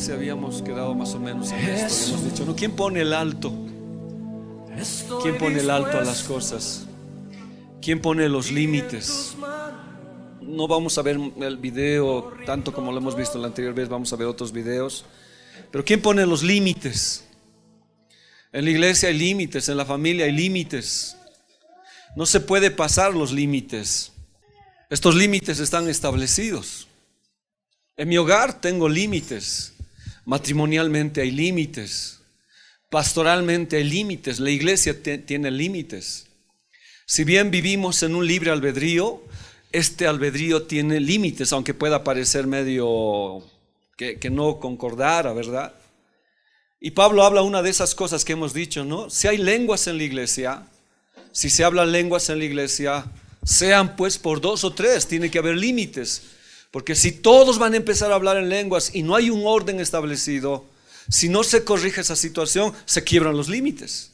iglesia habíamos quedado más o menos en esto. Hemos dicho, ¿no? ¿Quién pone el alto? ¿Quién pone el alto a las cosas? ¿Quién pone los límites? No vamos a ver el video tanto como lo hemos visto la anterior vez, vamos a ver otros videos. Pero ¿quién pone los límites? En la iglesia hay límites, en la familia hay límites. No se puede pasar los límites. Estos límites están establecidos. En mi hogar tengo límites. Matrimonialmente hay límites. Pastoralmente hay límites. La iglesia tiene límites. Si bien vivimos en un libre albedrío, este albedrío tiene límites, aunque pueda parecer medio que no concordara, ¿verdad? Y Pablo habla una de esas cosas que hemos dicho, ¿no? Si hay lenguas en la iglesia, si se hablan lenguas en la iglesia, sean pues por 2 o 3, tiene que haber límites. Porque si todos van a empezar a hablar en lenguas y no hay un orden establecido, si no se corrige esa situación, se quiebran los límites.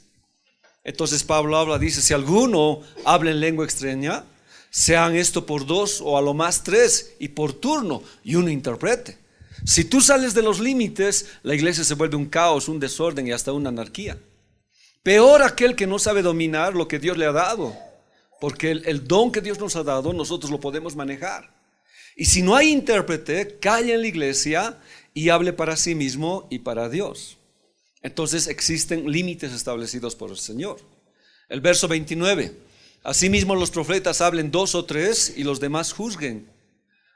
Entonces Pablo habla, dice, si alguno habla en lengua extraña, sean esto por 2 o a lo más 3 y por turno, y uno interprete. Si tú sales de los límites, la iglesia se vuelve un caos, un desorden y hasta una anarquía. Peor aquel que no sabe dominar lo que Dios le ha dado, porque el don que Dios nos ha dado, nosotros lo podemos manejar. Y si no hay intérprete, calla en la iglesia y hable para sí mismo y para Dios. Entonces existen límites establecidos por el Señor. El verso 29, asimismo los profetas hablen 2 o 3 y los demás juzguen.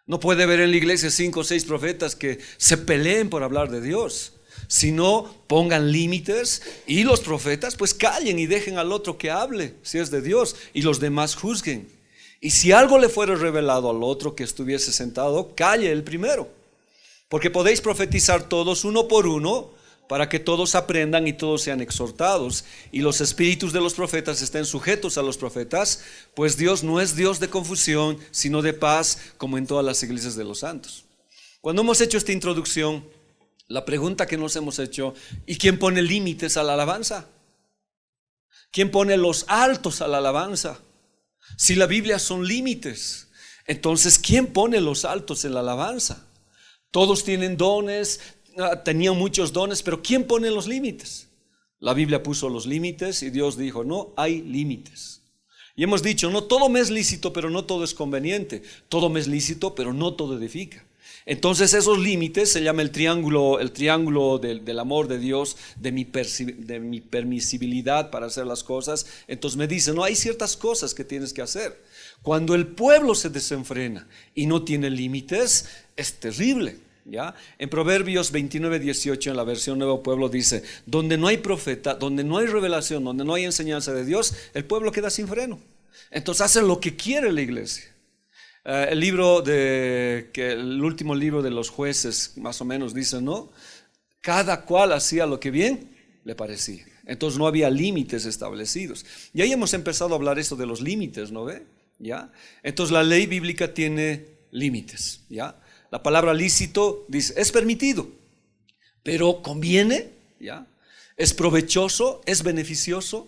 No puede haber en la iglesia 5 o 6 profetas que se peleen por hablar de Dios, sino pongan límites y los profetas pues callen y dejen al otro que hable, si es de Dios, y los demás juzguen. Y si algo le fuera revelado al otro que estuviese sentado, calle el primero, porque podéis profetizar todos uno por uno, para que todos aprendan y todos sean exhortados, y los espíritus de los profetas estén sujetos a los profetas, pues Dios no es Dios de confusión, sino de paz, como en todas las iglesias de los santos. Cuando hemos hecho esta introducción, la pregunta que nos hemos hecho, ¿y quién pone límites a la alabanza? ¿Quién pone los altos a la alabanza? Si la Biblia son límites, entonces ¿quién pone los altos en la alabanza? Todos tienen dones, tenían muchos dones, pero ¿quién pone los límites? La Biblia puso los límites y Dios dijo, no hay límites. Y hemos dicho, no todo me es lícito, pero no todo es conveniente. Todo me es lícito, pero no todo edifica. Entonces esos límites se llama el triángulo del amor de Dios, de mi permisibilidad para hacer las cosas. Entonces me dice, no, hay ciertas cosas que tienes que hacer. Cuando el pueblo se desenfrena y no tiene límites, es terrible. ¿Ya? En Proverbios 29:18 en la versión Nuevo Pueblo dice, donde no hay profeta, donde no hay revelación, donde no hay enseñanza de Dios, el pueblo queda sin freno. Entonces hace lo que quiere la iglesia. El último libro de los jueces más o menos dice, ¿no? Cada cual hacía lo que bien le parecía. Entonces no había límites establecidos. Y ahí hemos empezado a hablar esto de los límites, ¿no ve? ¿Ya? Entonces la ley bíblica tiene límites, ¿ya? La palabra lícito dice, es permitido, pero conviene, ¿ya? Es provechoso, es beneficioso.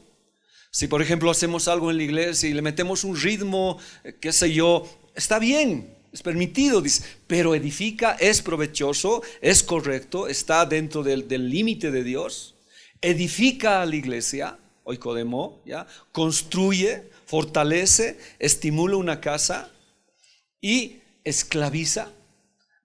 Si por ejemplo hacemos algo en la iglesia y le metemos un ritmo, qué sé yo, está bien, es permitido, dice, pero edifica, es provechoso, es correcto, está dentro del límite de Dios, edifica a la iglesia, oikodemo, ¿ya? Construye, fortalece, estimula una casa y esclaviza.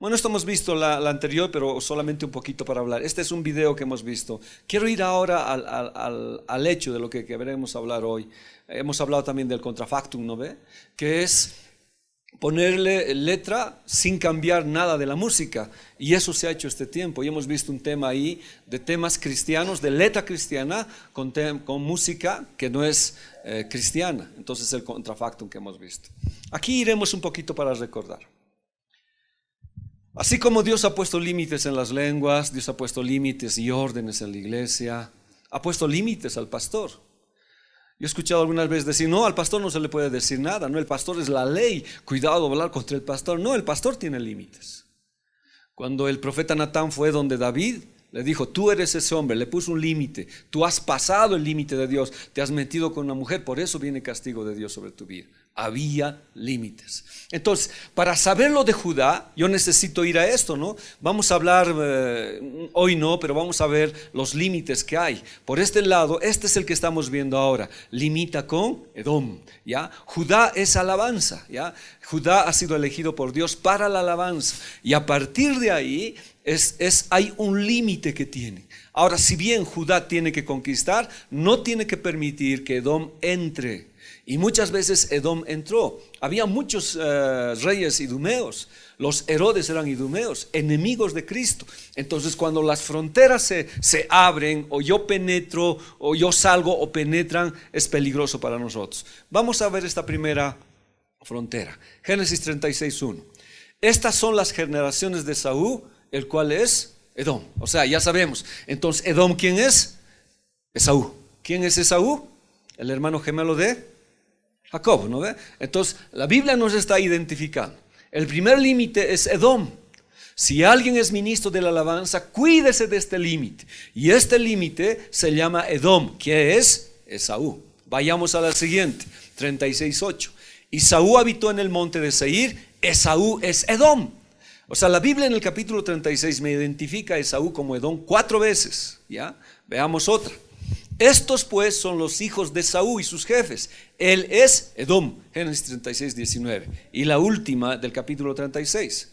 Bueno, esto hemos visto la anterior, pero solamente un poquito para hablar. Este es un video que hemos visto. Quiero ir ahora al hecho de lo que queremos hablar hoy. Hemos hablado también del contrafactum, ¿no ve? Que es ponerle letra sin cambiar nada de la música. Y eso se ha hecho este tiempo. Y hemos visto un tema ahí de temas cristianos, de letra cristiana con música que no es cristiana. Entonces el contrafactum que hemos visto. Aquí iremos un poquito para recordar. Así como Dios ha puesto límites en las lenguas, Dios ha puesto límites y órdenes en la iglesia, ha puesto límites al pastor. Yo he escuchado algunas veces decir, no, al pastor no se le puede decir nada, no, el pastor es la ley, cuidado hablar contra el pastor. No, el pastor tiene límites. Cuando el profeta Natán fue donde David, le dijo, tú eres ese hombre, le puso un límite, tú has pasado el límite de Dios, te has metido con una mujer, por eso viene castigo de Dios sobre tu vida. Había límites. Entonces, para saber lo de Judá, yo necesito ir a esto, ¿no? Vamos a hablar, hoy no, pero vamos a ver los límites que hay. Por este lado, este es el que estamos viendo ahora. Limita con Edom, ¿ya? Judá es alabanza, ¿ya? Judá ha sido elegido por Dios para la alabanza. Y a partir de ahí, hay un límite que tiene. Ahora, si bien Judá tiene que conquistar, no tiene que permitir que Edom entre. Y muchas veces Edom entró. Había muchos reyes idumeos. Los Herodes eran idumeos, enemigos de Cristo. Entonces, cuando las fronteras se abren, o yo penetro, o yo salgo, o penetran, es peligroso para nosotros. Vamos a ver esta primera frontera. Génesis 36:1. Estas son las generaciones de Esaú, el cual es Edom. O sea, ya sabemos. Entonces, Edom, ¿quién es? Esaú. ¿Quién es Esaú? El hermano gemelo de Jacob, ¿no ve? Entonces, la Biblia nos está identificando. El primer límite es Edom. Si alguien es ministro de la alabanza, cuídese de este límite. Y este límite se llama Edom, que es Esaú. Vayamos a la siguiente, 36:8. Esaú habitó en el monte de Seir, Esaú es Edom. O sea, la Biblia en el capítulo 36 me identifica a Esaú como Edom 4 veces. ¿Ya? Veamos otra. Estos pues son los hijos de Esaú y sus jefes. Él es Edom, Génesis 36:19. Y la última del capítulo 36,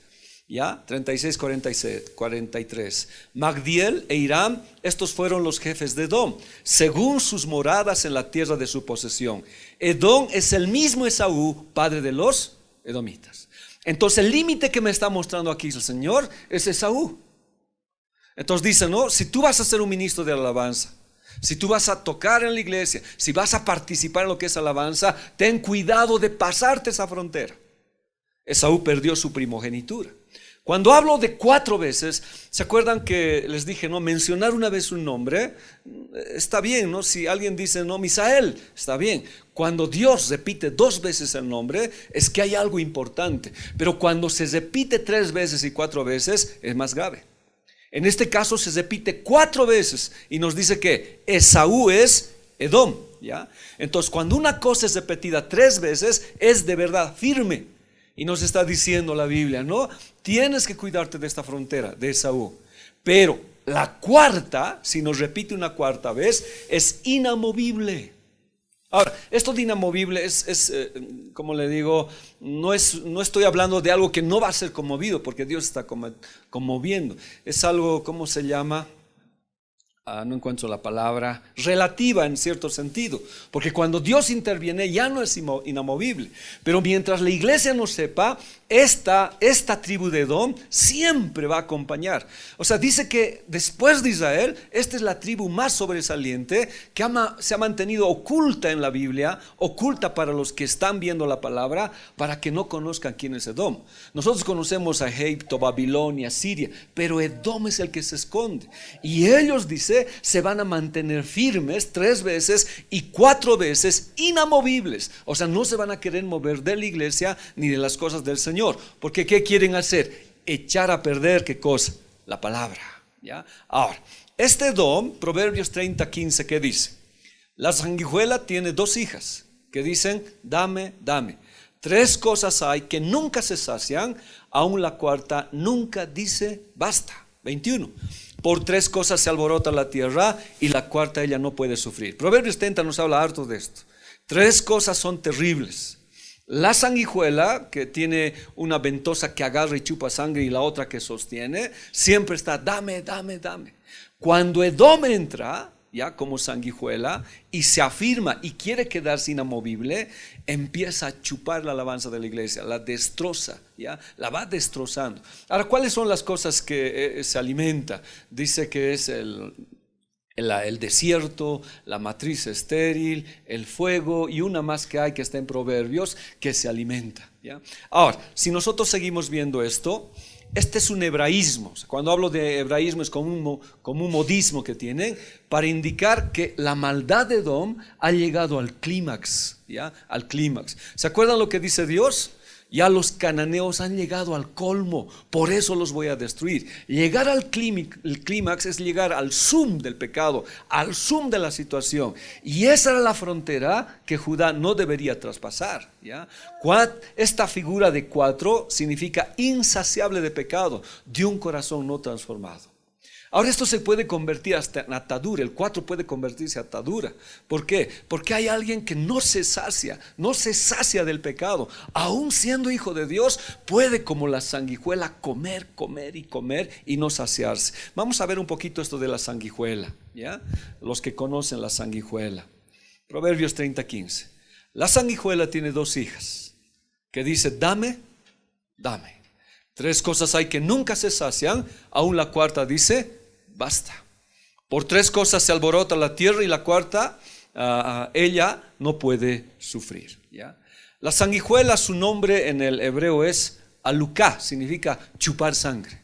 ¿ya? 36:43. Magdiel e Iram, estos fueron los jefes de Edom, según sus moradas en la tierra de su posesión. Edom es el mismo Esaú, padre de los edomitas. Entonces el límite que me está mostrando aquí el Señor es Esaú. Entonces dice, ¿no? Si tú vas a ser un ministro de alabanza, si tú vas a tocar en la iglesia, si vas a participar en lo que es alabanza, ten cuidado de pasarte esa frontera. Esaú perdió su primogenitura. Cuando hablo de 4 veces, ¿se acuerdan que les dije, no? Mencionar una vez un nombre está bien, ¿no? Si alguien dice, no, Misael, está bien. Cuando Dios repite 2 veces el nombre, es que hay algo importante. Pero cuando se repite 3 veces y 4 veces, es más grave. En este caso se repite 4 veces y nos dice que Esaú es Edom, ¿ya? Entonces, cuando una cosa es repetida 3 veces, es de verdad firme. Y nos está diciendo la Biblia, ¿no? Tienes que cuidarte de esta frontera, de Esaú. Pero la 4ª, si nos repite una 4ª vez, es inamovible. Ahora, esto de inamovible es como le digo, no estoy hablando de algo que no va a ser conmovido, porque Dios está conmoviendo. Es algo, ¿cómo se llama? No encuentro la palabra, relativa en cierto sentido, porque cuando Dios interviene ya no es inamovible. Pero mientras la iglesia no sepa, esta tribu de Edom siempre va a acompañar. O sea, dice que después de Israel, esta es la tribu más sobresaliente que se ha mantenido oculta en la Biblia, oculta para los que están viendo la palabra, para que no conozcan quién es Edom. Nosotros conocemos a Egipto, Babilonia, Siria, pero Edom es el que se esconde. Y ellos, dice, se van a mantener firmes 3 veces y 4 veces inamovibles. O sea, no se van a querer mover de la iglesia ni de las cosas del Señor. Porque ¿qué quieren hacer? Echar a perder, ¿qué cosa? La palabra, ¿ya? Ahora, este Edom, Proverbios 30:15, ¿qué dice? La sanguijuela tiene 2 hijas que dicen, dame, dame. 3 cosas hay que nunca se sacian, aún la 4ª nunca dice basta. 21. Por 3 cosas se alborota la tierra y la 4ª ella no puede sufrir. Proverbios 30 nos habla harto de esto. 3 cosas son terribles. La sanguijuela, que tiene una ventosa que agarra y chupa sangre, y la otra que sostiene, siempre está, dame, dame, dame. Cuando Edom entra, ya como sanguijuela, y se afirma y quiere quedarse inamovible, empieza a chupar la alabanza de la iglesia, la destroza, ya, la va destrozando. Ahora, ¿cuáles son las cosas que se alimenta? Dice que es el desierto, la matriz estéril, el fuego y una más que hay que está en Proverbios que se alimenta, ¿ya? Ahora, si nosotros seguimos viendo esto, este es un hebraísmo. Cuando hablo de hebraísmo es como un modismo que tienen para indicar que la maldad de Edom ha llegado al clímax, ¿ya? Al clímax. ¿Se acuerdan lo que dice Dios? Ya los cananeos han llegado al colmo, por eso los voy a destruir. Llegar al clímax es llegar al zoom del pecado, al zoom de la situación. Y esa era la frontera que Judá no debería traspasar, ¿ya? Esta figura de 4 significa insaciable de pecado, de un corazón no transformado. Ahora esto se puede convertir hasta en atadura. El 4 puede convertirse en atadura. ¿Por qué? Porque hay alguien que no se sacia del pecado. Aún siendo hijo de Dios, puede como la sanguijuela comer y no saciarse. Vamos a ver un poquito esto de la sanguijuela, ¿ya? Los que conocen la sanguijuela. Proverbios 30:15. La sanguijuela tiene 2 hijas que dice: dame, dame. 3 cosas hay que nunca se sacian. Aún la 4ª dice: basta. Por 3 cosas se alborota la tierra, y la 4ª, ella no puede sufrir, ¿ya? La sanguijuela, su nombre en el hebreo es aluká, significa chupar sangre.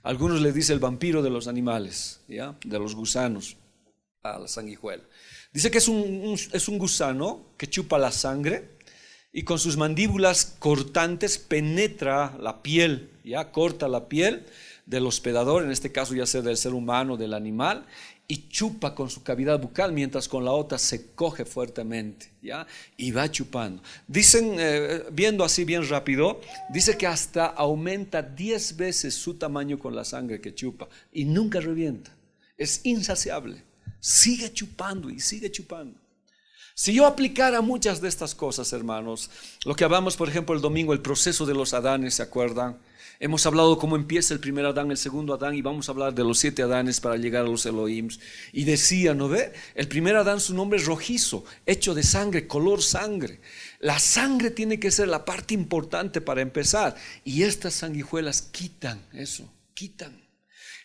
Algunos le dicen el vampiro de los animales, ¿ya? De los gusanos, a la sanguijuela. Dice que es un gusano que chupa la sangre, y con sus mandíbulas cortantes penetra la piel, ¿ya? Corta la piel del hospedador, en este caso ya sea del ser humano o del animal, y chupa con su cavidad bucal, mientras con la otra se coge fuertemente, ¿ya? Y va chupando. Dicen, viendo así bien rápido, dice que hasta aumenta 10 veces su tamaño con la sangre que chupa, y nunca revienta. Es insaciable, sigue chupando y sigue chupando. Si yo aplicara muchas de estas cosas, hermanos, lo que hablamos, por ejemplo, el domingo, el proceso de los Adanes, ¿se acuerdan? Hemos hablado cómo empieza el primer Adán, el segundo Adán, y vamos a hablar de los 7 Adanes para llegar a los Elohims. Y decía, ¿no ve? El primer Adán, su nombre es rojizo, hecho de sangre, color sangre. La sangre tiene que ser la parte importante para empezar. Y estas sanguijuelas quitan eso, quitan.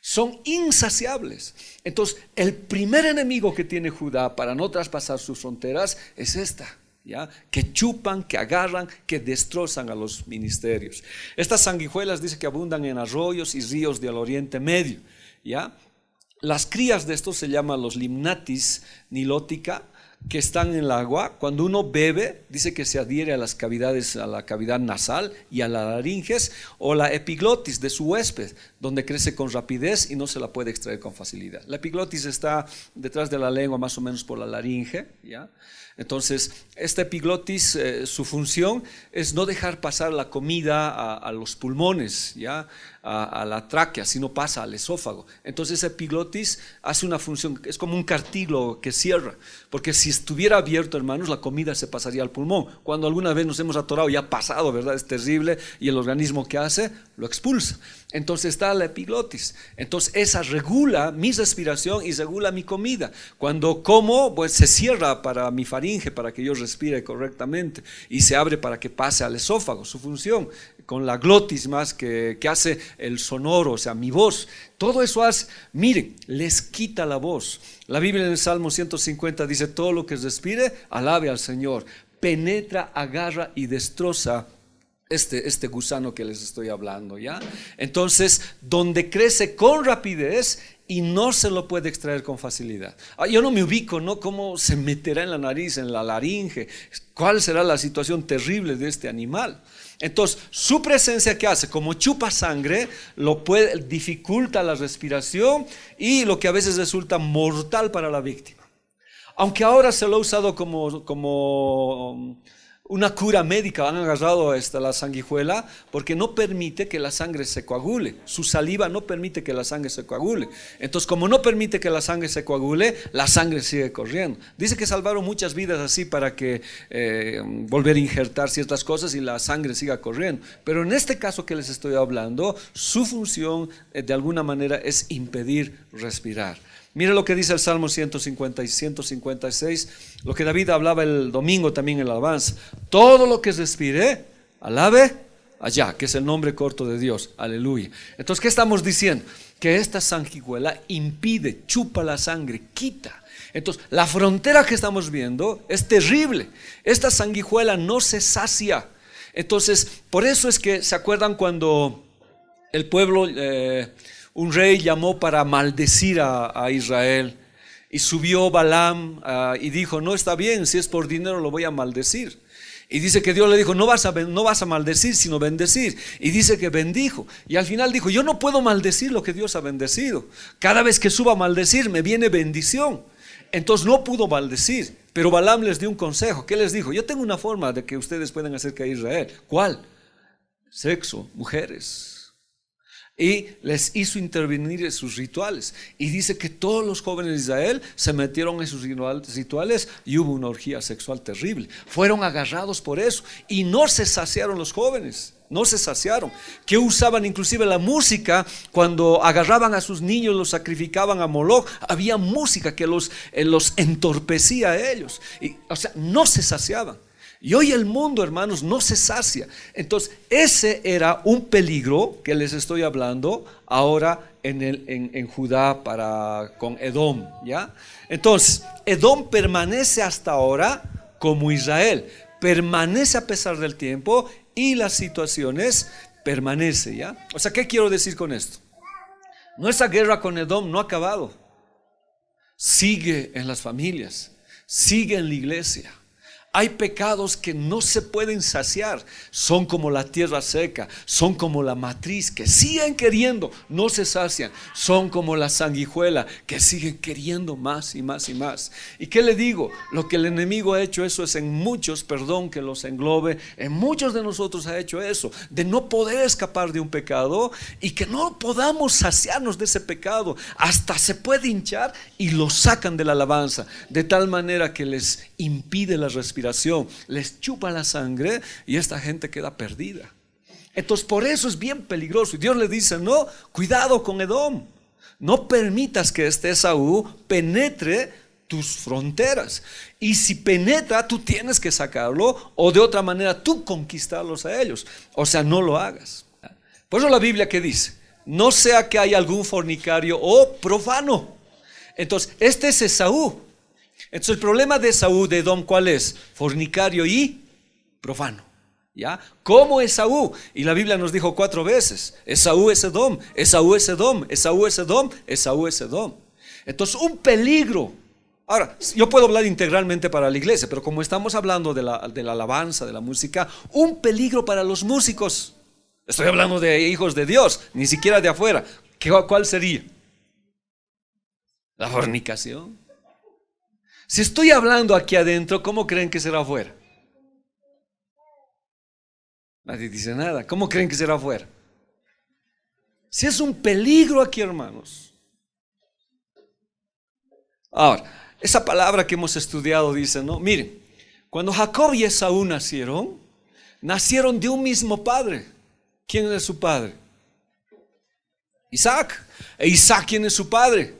Son insaciables. Entonces, el primer enemigo que tiene Judá para no traspasar sus fronteras es esta, ¿ya? Que chupan, que agarran, que destrozan a los ministerios. Estas sanguijuelas dice que abundan en arroyos y ríos del Oriente Medio, ¿ya? Las crías de estos se llaman los limnatis nilotica, que están en el agua. Cuando uno bebe, dice que se adhiere a las cavidades, a la cavidad nasal y a la laringes o la epiglotis de su huésped, donde crece con rapidez y no se la puede extraer con facilidad. La epiglotis está detrás de la lengua, más o menos por la laringe, ¿ya? Entonces, esta epiglotis, su función es no dejar pasar la comida a los pulmones, ¿ya? A la tráquea, si no pasa al esófago. Entonces, esa epiglotis hace una función, es como un cartílago que cierra, porque si estuviera abierto, hermanos, la comida se pasaría al pulmón. Cuando alguna vez nos hemos atorado, ya ha pasado, ¿verdad? Es terrible, y el organismo que hace, lo expulsa. Entonces está la epiglotis. Entonces esa regula mi respiración y regula mi comida. Cuando como, pues se cierra para mi faringe, para que yo respire correctamente, y se abre para que pase al esófago, su función, con la glotis más que hace el sonoro, o sea, mi voz. Todo eso hace, miren, les quita la voz. La Biblia en el Salmo 150 dice: todo lo que respire, alabe al Señor. Penetra, agarra y destroza este gusano que les estoy hablando, ¿ya? Entonces, donde crece con rapidez y no se lo puede extraer con facilidad. Yo no me ubico, ¿no? ¿Cómo se meterá en la nariz, en la laringe? ¿Cuál será la situación terrible de este animal? Entonces, su presencia, ¿qué hace? Como chupa sangre, dificulta la respiración, y lo que a veces resulta mortal para la víctima. Aunque ahora se lo ha usado como una cura médica, han agarrado la sanguijuela porque no permite que la sangre se coagule. Su saliva no permite que la sangre se coagule. Entonces, como no permite que la sangre se coagule, la sangre sigue corriendo. Dice que salvaron muchas vidas así para que volver a injertar ciertas cosas y la sangre siga corriendo. Pero en este caso que les estoy hablando, su función de alguna manera es impedir respirar. Mira lo que dice el Salmo 150 y 156, lo que David hablaba el domingo también en la alabanza. Todo lo que respire, alabe allá, que es el nombre corto de Dios. Aleluya. Entonces, ¿qué estamos diciendo? Que esta sanguijuela impide, chupa la sangre, quita. Entonces, la frontera que estamos viendo es terrible. Esta sanguijuela no se sacia. Entonces, por eso es que, ¿se acuerdan cuando el pueblo... un rey llamó para maldecir a Israel, y subió Balaam y dijo: no está bien, si es por dinero lo voy a maldecir. Y dice que Dios le dijo, no vas a maldecir, sino bendecir. Y dice que bendijo. Y al final dijo, yo no puedo maldecir lo que Dios ha bendecido. Cada vez que suba a maldecir, me viene bendición. Entonces no pudo maldecir. Pero Balaam les dio un consejo. ¿Qué les dijo? Yo tengo una forma de que ustedes puedan hacer caer a Israel. ¿Cuál? Sexo, mujeres. Y les hizo intervenir en sus rituales. Y dice que todos los jóvenes de Israel se metieron en sus rituales y hubo una orgía sexual terrible. Fueron agarrados por eso y no se saciaron los jóvenes. No se saciaron. Que usaban inclusive la música cuando agarraban a sus niños, los sacrificaban a Moloch. Había música que los entorpecía a ellos. O sea, no se saciaban. Y hoy el mundo, hermanos, no se sacia. Entonces ese era un peligro que les estoy hablando ahora en Judá con Edom, ¿ya? Entonces Edom permanece hasta ahora como Israel, permanece a pesar del tiempo y las situaciones, permanece, ¿ya? O sea, ¿qué quiero decir con esto? Nuestra guerra con Edom no ha acabado. Sigue en las familias, sigue en la iglesia. Hay pecados que no se pueden saciar. Son como la tierra seca, son como la matriz que siguen queriendo, no se sacian. Son como la sanguijuela que siguen queriendo más y más y más. ¿Y qué le digo? Lo que el enemigo ha hecho eso es en muchos, perdón que los englobe, en muchos de nosotros ha hecho eso, de no poder escapar de un pecado y que no podamos saciarnos de ese pecado. Hasta se puede hinchar y lo sacan de la alabanza, de tal manera que les impide la respiración, les chupa la sangre y esta gente queda perdida. Entonces por eso es bien peligroso. Y Dios le dice, no, cuidado con Edom. No permitas que este Esaú penetre tus fronteras. Y si penetra, tú tienes que sacarlo, o de otra manera tú conquistarlos a ellos. O sea, no lo hagas. Por eso la Biblia que dice, no sea que haya algún fornicario o profano. Entonces este es Esaú. Entonces el problema de Esaú, de Edom, ¿cuál es? Fornicario y profano, ¿ya? Como Esaú. Y la Biblia nos dijo 4 veces, Esaú es Edom, Esaú es Edom, Esaú es Edom, Esaú es Edom. Entonces un peligro. Ahora, yo puedo hablar integralmente para la iglesia, pero como estamos hablando de la alabanza, de la música, un peligro para los músicos. Estoy hablando de hijos de Dios, ni siquiera de afuera. ¿Cuál sería? La fornicación. Si estoy hablando aquí adentro, ¿cómo creen que será afuera? Nadie dice nada. ¿Cómo creen que será afuera? Si es un peligro aquí, hermanos. Ahora, esa palabra que hemos estudiado dice, ¿no? Miren, cuando Jacob y Esaú nacieron de un mismo padre. ¿Quién es su padre? Isaac. ¿E Isaac quién es su padre?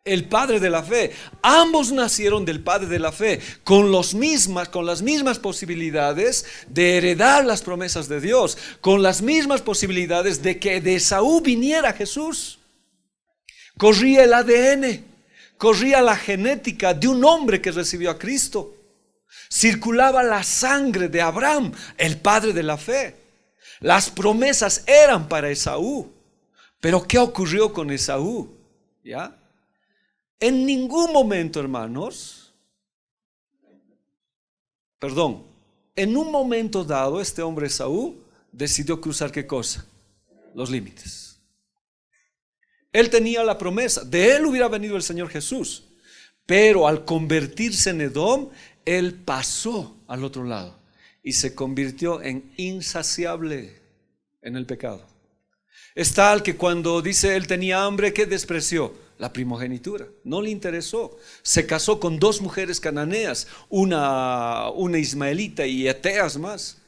El padre de la fe. Ambos nacieron del padre de la fe, con las mismas posibilidades de heredar las promesas de Dios, con las mismas posibilidades de que de Esaú viniera Jesús. Corría el ADN, corría la genética de un hombre que recibió a Cristo. Circulaba la sangre de Abraham, el padre de la fe. Las promesas eran para Esaú. Pero ¿qué ocurrió con Esaú? ¿Ya? En ningún momento, hermanos, en un momento dado, este hombre Esaú decidió cruzar ¿qué cosa? Los límites. Él tenía la promesa, de él hubiera venido el Señor Jesús, pero al convertirse en Edom, él pasó al otro lado y se convirtió en insaciable en el pecado. Es tal que cuando dice él tenía hambre, ¿qué despreció? La primogenitura, no le interesó. Se casó con 2 mujeres cananeas, una ismaelita y eteas más.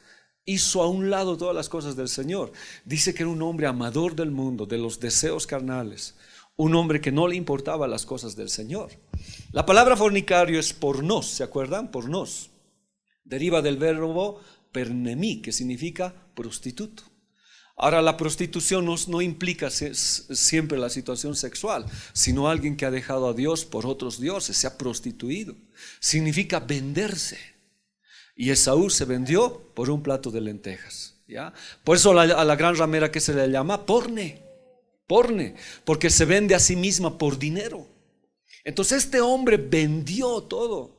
Hizo a un lado todas las cosas del Señor. Dice que era un hombre amador del mundo, de los deseos carnales. Un hombre que no le importaba las cosas del Señor. La palabra fornicario es pornos, ¿se acuerdan? Pornos. Deriva del verbo pernemí, que significa prostituto. Ahora, la prostitución no implica siempre la situación sexual, sino alguien que ha dejado a Dios por otros dioses, se ha prostituido. Significa venderse. Y Esaú se vendió por un plato de lentejas, ¿ya? Por eso a la gran ramera que se le llama porne, porque se vende a sí misma por dinero. Entonces este hombre vendió todo,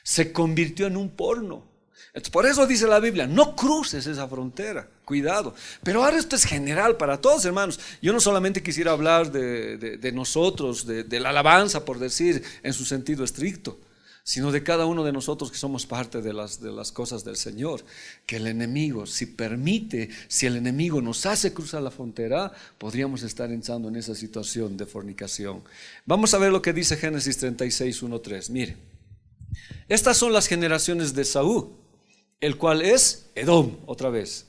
se convirtió en un porno. Entonces, por eso dice la Biblia, no cruces esa frontera, cuidado. Pero ahora esto es general para todos, hermanos. Yo no solamente quisiera hablar de nosotros, de la alabanza, por decir, en su sentido estricto, sino de cada uno de nosotros que somos parte de las cosas del Señor. Que el enemigo, si el enemigo nos hace cruzar la frontera, podríamos estar entrando en esa situación de fornicación. Vamos a ver lo que dice Génesis 36, 1-3. Mire, estas son las generaciones de Esaú, el cual es Edom, otra vez.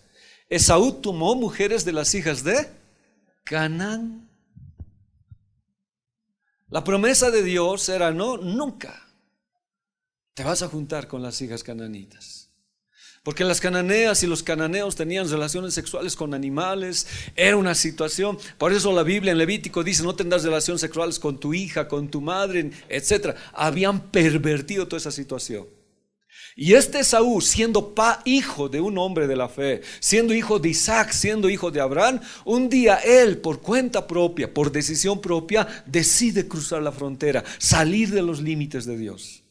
Esaú tomó mujeres de las hijas de Canaán. La promesa de Dios era: no, nunca te vas a juntar con las hijas cananitas. Porque las cananeas y los cananeos tenían relaciones sexuales con animales. Era una situación. Por eso la Biblia en Levítico dice: no tendrás relaciones sexuales con tu hija, con tu madre, etc. Habían pervertido toda esa situación. Y este Esaú, siendo hijo de un hombre de la fe, siendo hijo de Isaac, siendo hijo de Abraham, un día él, por cuenta propia, por decisión propia, decide cruzar la frontera, salir de los límites de Dios.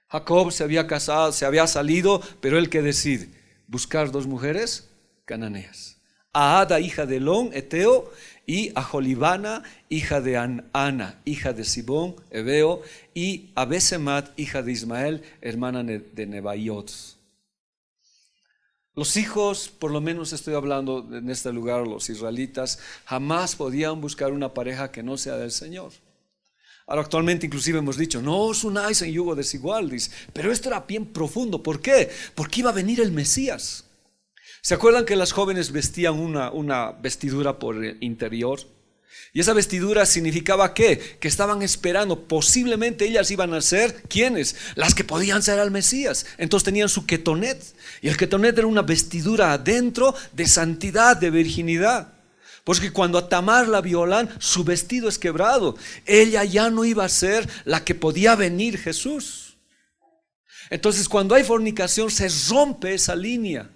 Jacob se había casado, se había salido, pero él, ¿qué decide? Buscar 2 mujeres cananeas: a Ada, hija de Elón, eteo, y a Jolibana, hija de Ana, hija de Sibón, heveo, y a Besemat, hija de Ismael, hermana de Nebaiot. Los hijos, por lo menos estoy hablando en este lugar, los israelitas, jamás podían buscar una pareja que no sea del Señor. Ahora, actualmente inclusive hemos dicho: no os unáis en yugo desigual, dice. Pero esto era bien profundo. ¿Por qué? Porque iba a venir el Mesías. ¿Se acuerdan que las jóvenes vestían una vestidura por el interior? Y esa vestidura significaba ¿qué? Que estaban esperando, posiblemente ellas iban a ser, ¿quiénes? Las que podían ser al Mesías. Entonces tenían su ketonet. Y el ketonet era una vestidura adentro de santidad, de virginidad. Porque cuando a Tamar la violan, su vestido es quebrado. Ella ya no iba a ser la que podía venir Jesús. Entonces, cuando hay fornicación, se rompe esa línea.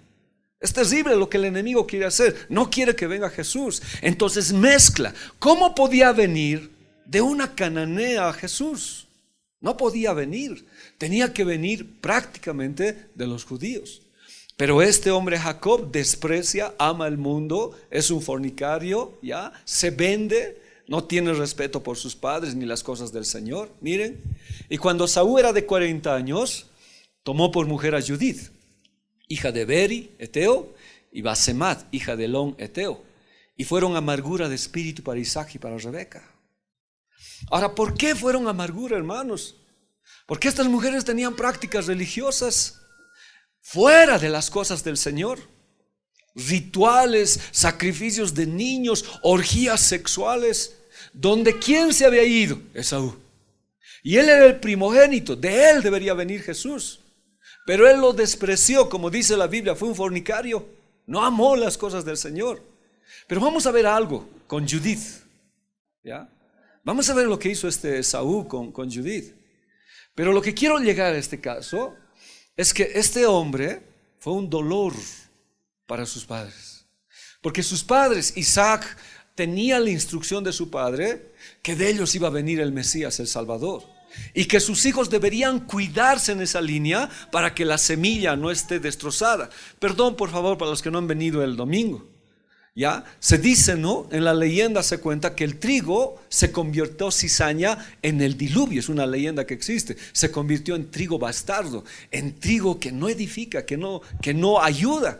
Es terrible lo que el enemigo quiere hacer. No quiere que venga Jesús. Entonces mezcla. ¿Cómo podía venir de una cananea a Jesús? No podía venir. Tenía que venir prácticamente de los judíos. Pero este hombre Jacob desprecia, ama el mundo, es un fornicario, ¿ya? Se vende, no tiene respeto por sus padres ni las cosas del Señor. Miren, y cuando Saúl era de 40 años, tomó por mujer a Judith, hija de Beri, eteo, y Basemat, hija de Elón, eteo, y fueron amargura de espíritu para Isaac y para Rebeca. Ahora, ¿por qué fueron amargura, hermanos? Porque estas mujeres tenían prácticas religiosas fuera de las cosas del Señor, rituales, sacrificios de niños, orgías sexuales, donde ¿quién se había ido? Esaú. Y él era el primogénito, de él debería venir Jesús, pero él lo despreció, como dice la Biblia, fue un fornicario, no amó las cosas del Señor. Pero vamos a ver algo con Judith, ¿ya? Vamos a ver lo que hizo este Esaú con Judith. Pero lo que quiero llegar a este caso es que este hombre fue un dolor para sus padres. Porque sus padres, Isaac, tenía la instrucción de su padre que de ellos iba a venir el Mesías, el Salvador. Y que sus hijos deberían cuidarse en esa línea para que la semilla no esté destrozada. Perdón, por favor, para los que no han venido el domingo. Ya se dice, ¿no? En la leyenda se cuenta que el trigo se convirtió cizaña en el diluvio. Es una leyenda que existe. Se convirtió en trigo bastardo, en trigo que no edifica, que no ayuda.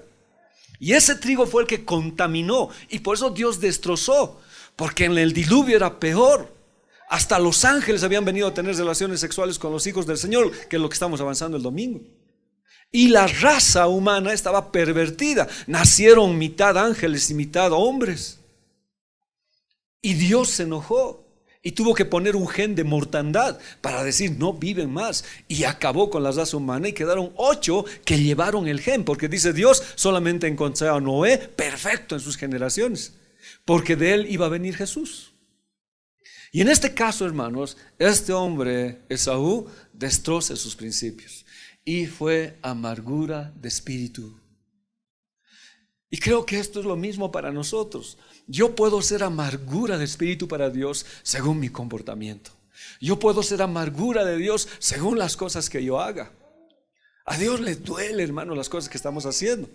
Y ese trigo fue el que contaminó, y por eso Dios destrozó, porque en el diluvio era peor. Hasta los ángeles habían venido a tener relaciones sexuales con los hijos del Señor, que es lo que estamos avanzando el domingo. Y la raza humana estaba pervertida. Nacieron mitad ángeles y mitad hombres. Y Dios se enojó y tuvo que poner un gen de mortandad para decir no viven más. Y acabó con la raza humana y quedaron 8 que llevaron el gen. Porque dice Dios, solamente encontré a Noé perfecto en sus generaciones, porque de él iba a venir Jesús. Y en este caso, hermanos, este hombre, Esaú, destroza sus principios. Y fue amargura de espíritu. Y creo que esto es lo mismo para nosotros. Yo puedo ser amargura de espíritu para Dios según mi comportamiento. Yo puedo ser amargura de Dios según las cosas que yo haga. A Dios le duele, hermano, las cosas que estamos haciendo.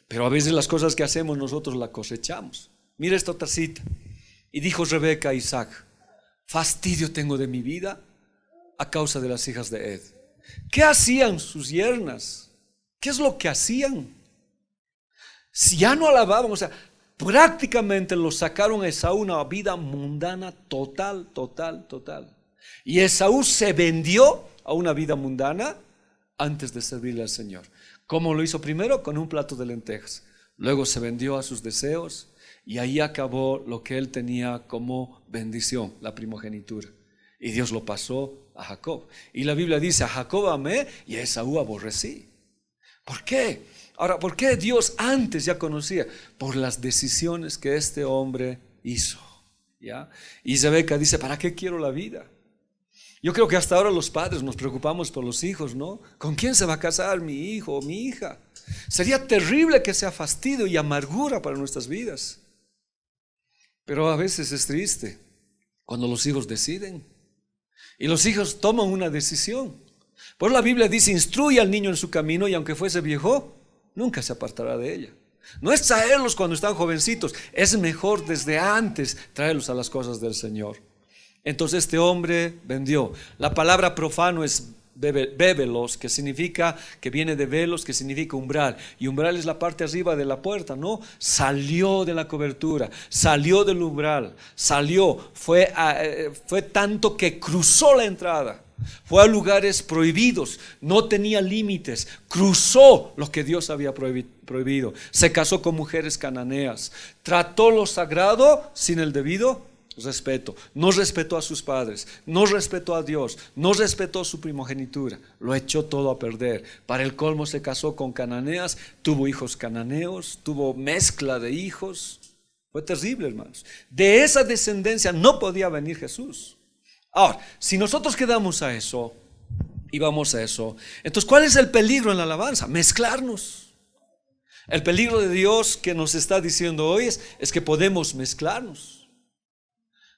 Pero a veces las cosas que hacemos nosotros las cosechamos. Mira esta otra cita. Y dijo Rebeca a Isaac: fastidio tengo de mi vida a causa de las hijas de Ed. ¿Qué hacían sus yernas? ¿Qué es lo que hacían? Si ya no alababan, o sea, prácticamente lo sacaron a Esaú una vida mundana total. Y Esaú se vendió a una vida mundana antes de servirle al Señor. ¿Cómo lo hizo? Primero con un plato de lentejas, luego se vendió a sus deseos y ahí acabó lo que él tenía como bendición, la primogenitura. Y Dios lo pasó a Jacob. Y la Biblia dice: a Jacob amé y a Esaú aborrecí. ¿Por qué? Ahora, ¿por qué Dios antes ya conocía? Por las decisiones que este hombre hizo, ¿ya? Y Rebeca dice: ¿para qué quiero la vida? Yo creo que hasta ahora los padres nos preocupamos por los hijos, ¿no? ¿Con quién se va a casar mi hijo o mi hija? Sería terrible que sea fastidio y amargura para nuestras vidas. Pero a veces es triste cuando los hijos deciden. Y los hijos toman una decisión. Por la Biblia dice: instruye al niño en su camino y aunque fuese viejo, nunca se apartará de ella. No es traerlos cuando están jovencitos, es mejor desde antes traerlos a las cosas del Señor. Entonces este hombre vendió. La palabra profano es bébelos, que significa, que viene de velos, que significa umbral. Y umbral es la parte arriba de la puerta, ¿no? Salió de la cobertura, salió del umbral, fue tanto que cruzó la entrada. Fue a lugares prohibidos, no tenía límites, cruzó lo que Dios había prohibido. Se casó con mujeres cananeas, trató lo sagrado sin el debido respeto. No respetó a sus padres, no respetó a Dios, no respetó su primogenitura, lo echó todo a perder. Para el colmo se casó con cananeas, tuvo hijos cananeos, tuvo mezcla de hijos. Fue terrible, hermanos. De esa descendencia no podía venir Jesús. Ahora, si nosotros quedamos a eso y vamos a eso, entonces ¿cuál es el peligro en la alabanza? Mezclarnos. El peligro de Dios que nos está diciendo hoy es que podemos mezclarnos.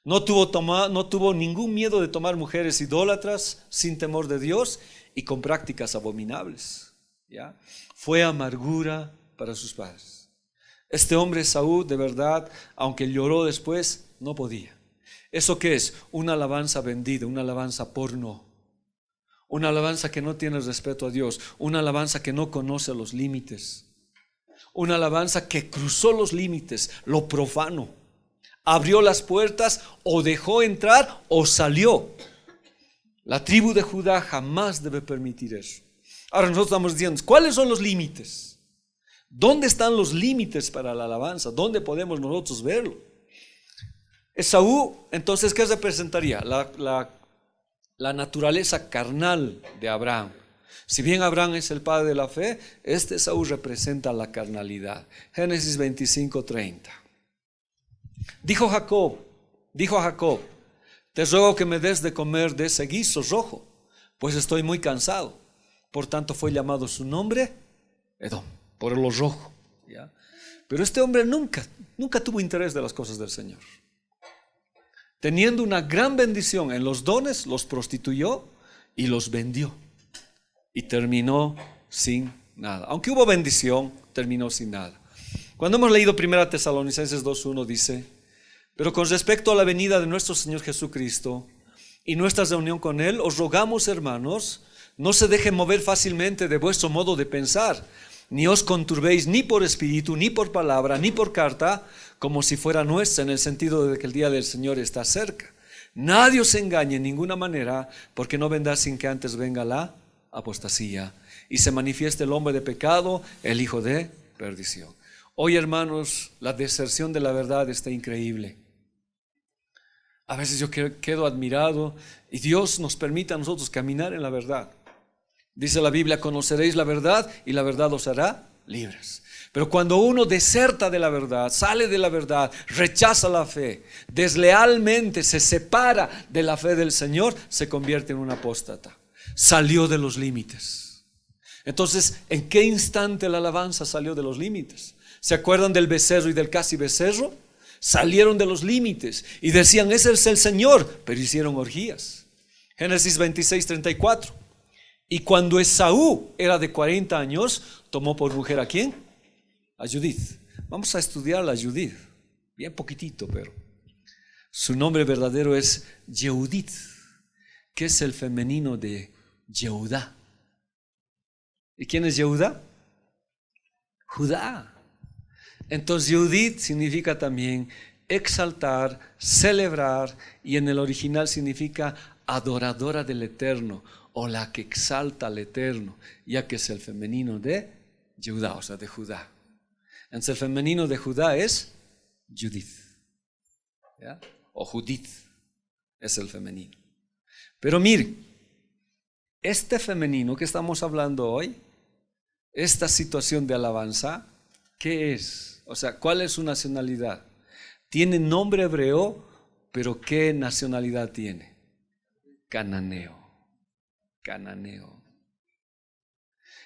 No tuvo ningún miedo de tomar mujeres idólatras sin temor de Dios y con prácticas abominables, ¿ya? Fue amargura para sus padres. Este hombre Esaú, de verdad, aunque lloró después, no podía. ¿Eso qué es? Una alabanza vendida, una alabanza porno, una alabanza que no tiene respeto a Dios, una alabanza que no conoce los límites, una alabanza que cruzó los límites, lo profano, abrió las puertas o dejó entrar o salió. La tribu de Judá jamás debe permitir eso. Ahora nosotros estamos diciendo, ¿cuáles son los límites? ¿Dónde están los límites para la alabanza? ¿Dónde podemos nosotros verlo? Esaú, entonces, ¿qué representaría? La naturaleza carnal de Abraham. Si bien Abraham es el padre de la fe, este Esaú representa la carnalidad. Génesis 25:30. Dijo a Jacob: te ruego que me des de comer de ese guiso rojo, pues estoy muy cansado. Por tanto fue llamado su nombre Edom, por lo rojo, ¿ya? Pero este hombre nunca tuvo interés de las cosas del Señor. Teniendo una gran bendición en los dones, los prostituyó y los vendió. Y terminó sin nada. Aunque hubo bendición, terminó sin nada. Cuando hemos leído 1 Tesalonicenses 2:1 dice: pero con respecto a la venida de nuestro Señor Jesucristo y nuestra reunión con Él, os rogamos, hermanos, no se dejen mover fácilmente de vuestro modo de pensar, ni os conturbéis ni por espíritu, ni por palabra, ni por carta, como si fuera nuestra, en el sentido de que el día del Señor está cerca. Nadie os engañe en ninguna manera, porque no vendrá sin que antes venga la apostasía y se manifieste el hombre de pecado, el hijo de perdición. Hoy, hermanos, la deserción de la verdad está increíble. A veces yo quedo admirado y Dios nos permite a nosotros caminar en la verdad. Dice la Biblia: conoceréis la verdad y la verdad os hará libres. Pero cuando uno deserta de la verdad, sale de la verdad, rechaza la fe, deslealmente se separa de la fe del Señor, se convierte en un apóstata. Salió de los límites. Entonces, ¿en qué instante la alabanza salió de los límites? ¿Se acuerdan del becerro y del casi becerro? Salieron de los límites y decían: ese es el Señor, pero hicieron orgías. Génesis 26:34. Y cuando Esaú era de 40 años, tomó por mujer ¿a quién? A Judith. Vamos a estudiar a Judith, bien poquitito, pero su nombre verdadero es Yehudit, que es el femenino de Yehudá. ¿Y quién es Yehudá? Judá. Entonces Yehudit significa también exaltar, celebrar, y en el original significa adoradora del Eterno, o la que exalta al Eterno, ya que es el femenino de Yehudá, o sea, de Judá. Entonces el femenino de Judá es Judith, ¿ya? O Judith es el femenino. Pero mire, este femenino que estamos hablando hoy, esta situación de alabanza, ¿qué es? O sea, ¿cuál es su nacionalidad? Tiene nombre hebreo, pero ¿qué nacionalidad tiene? Cananeo. Cananeo.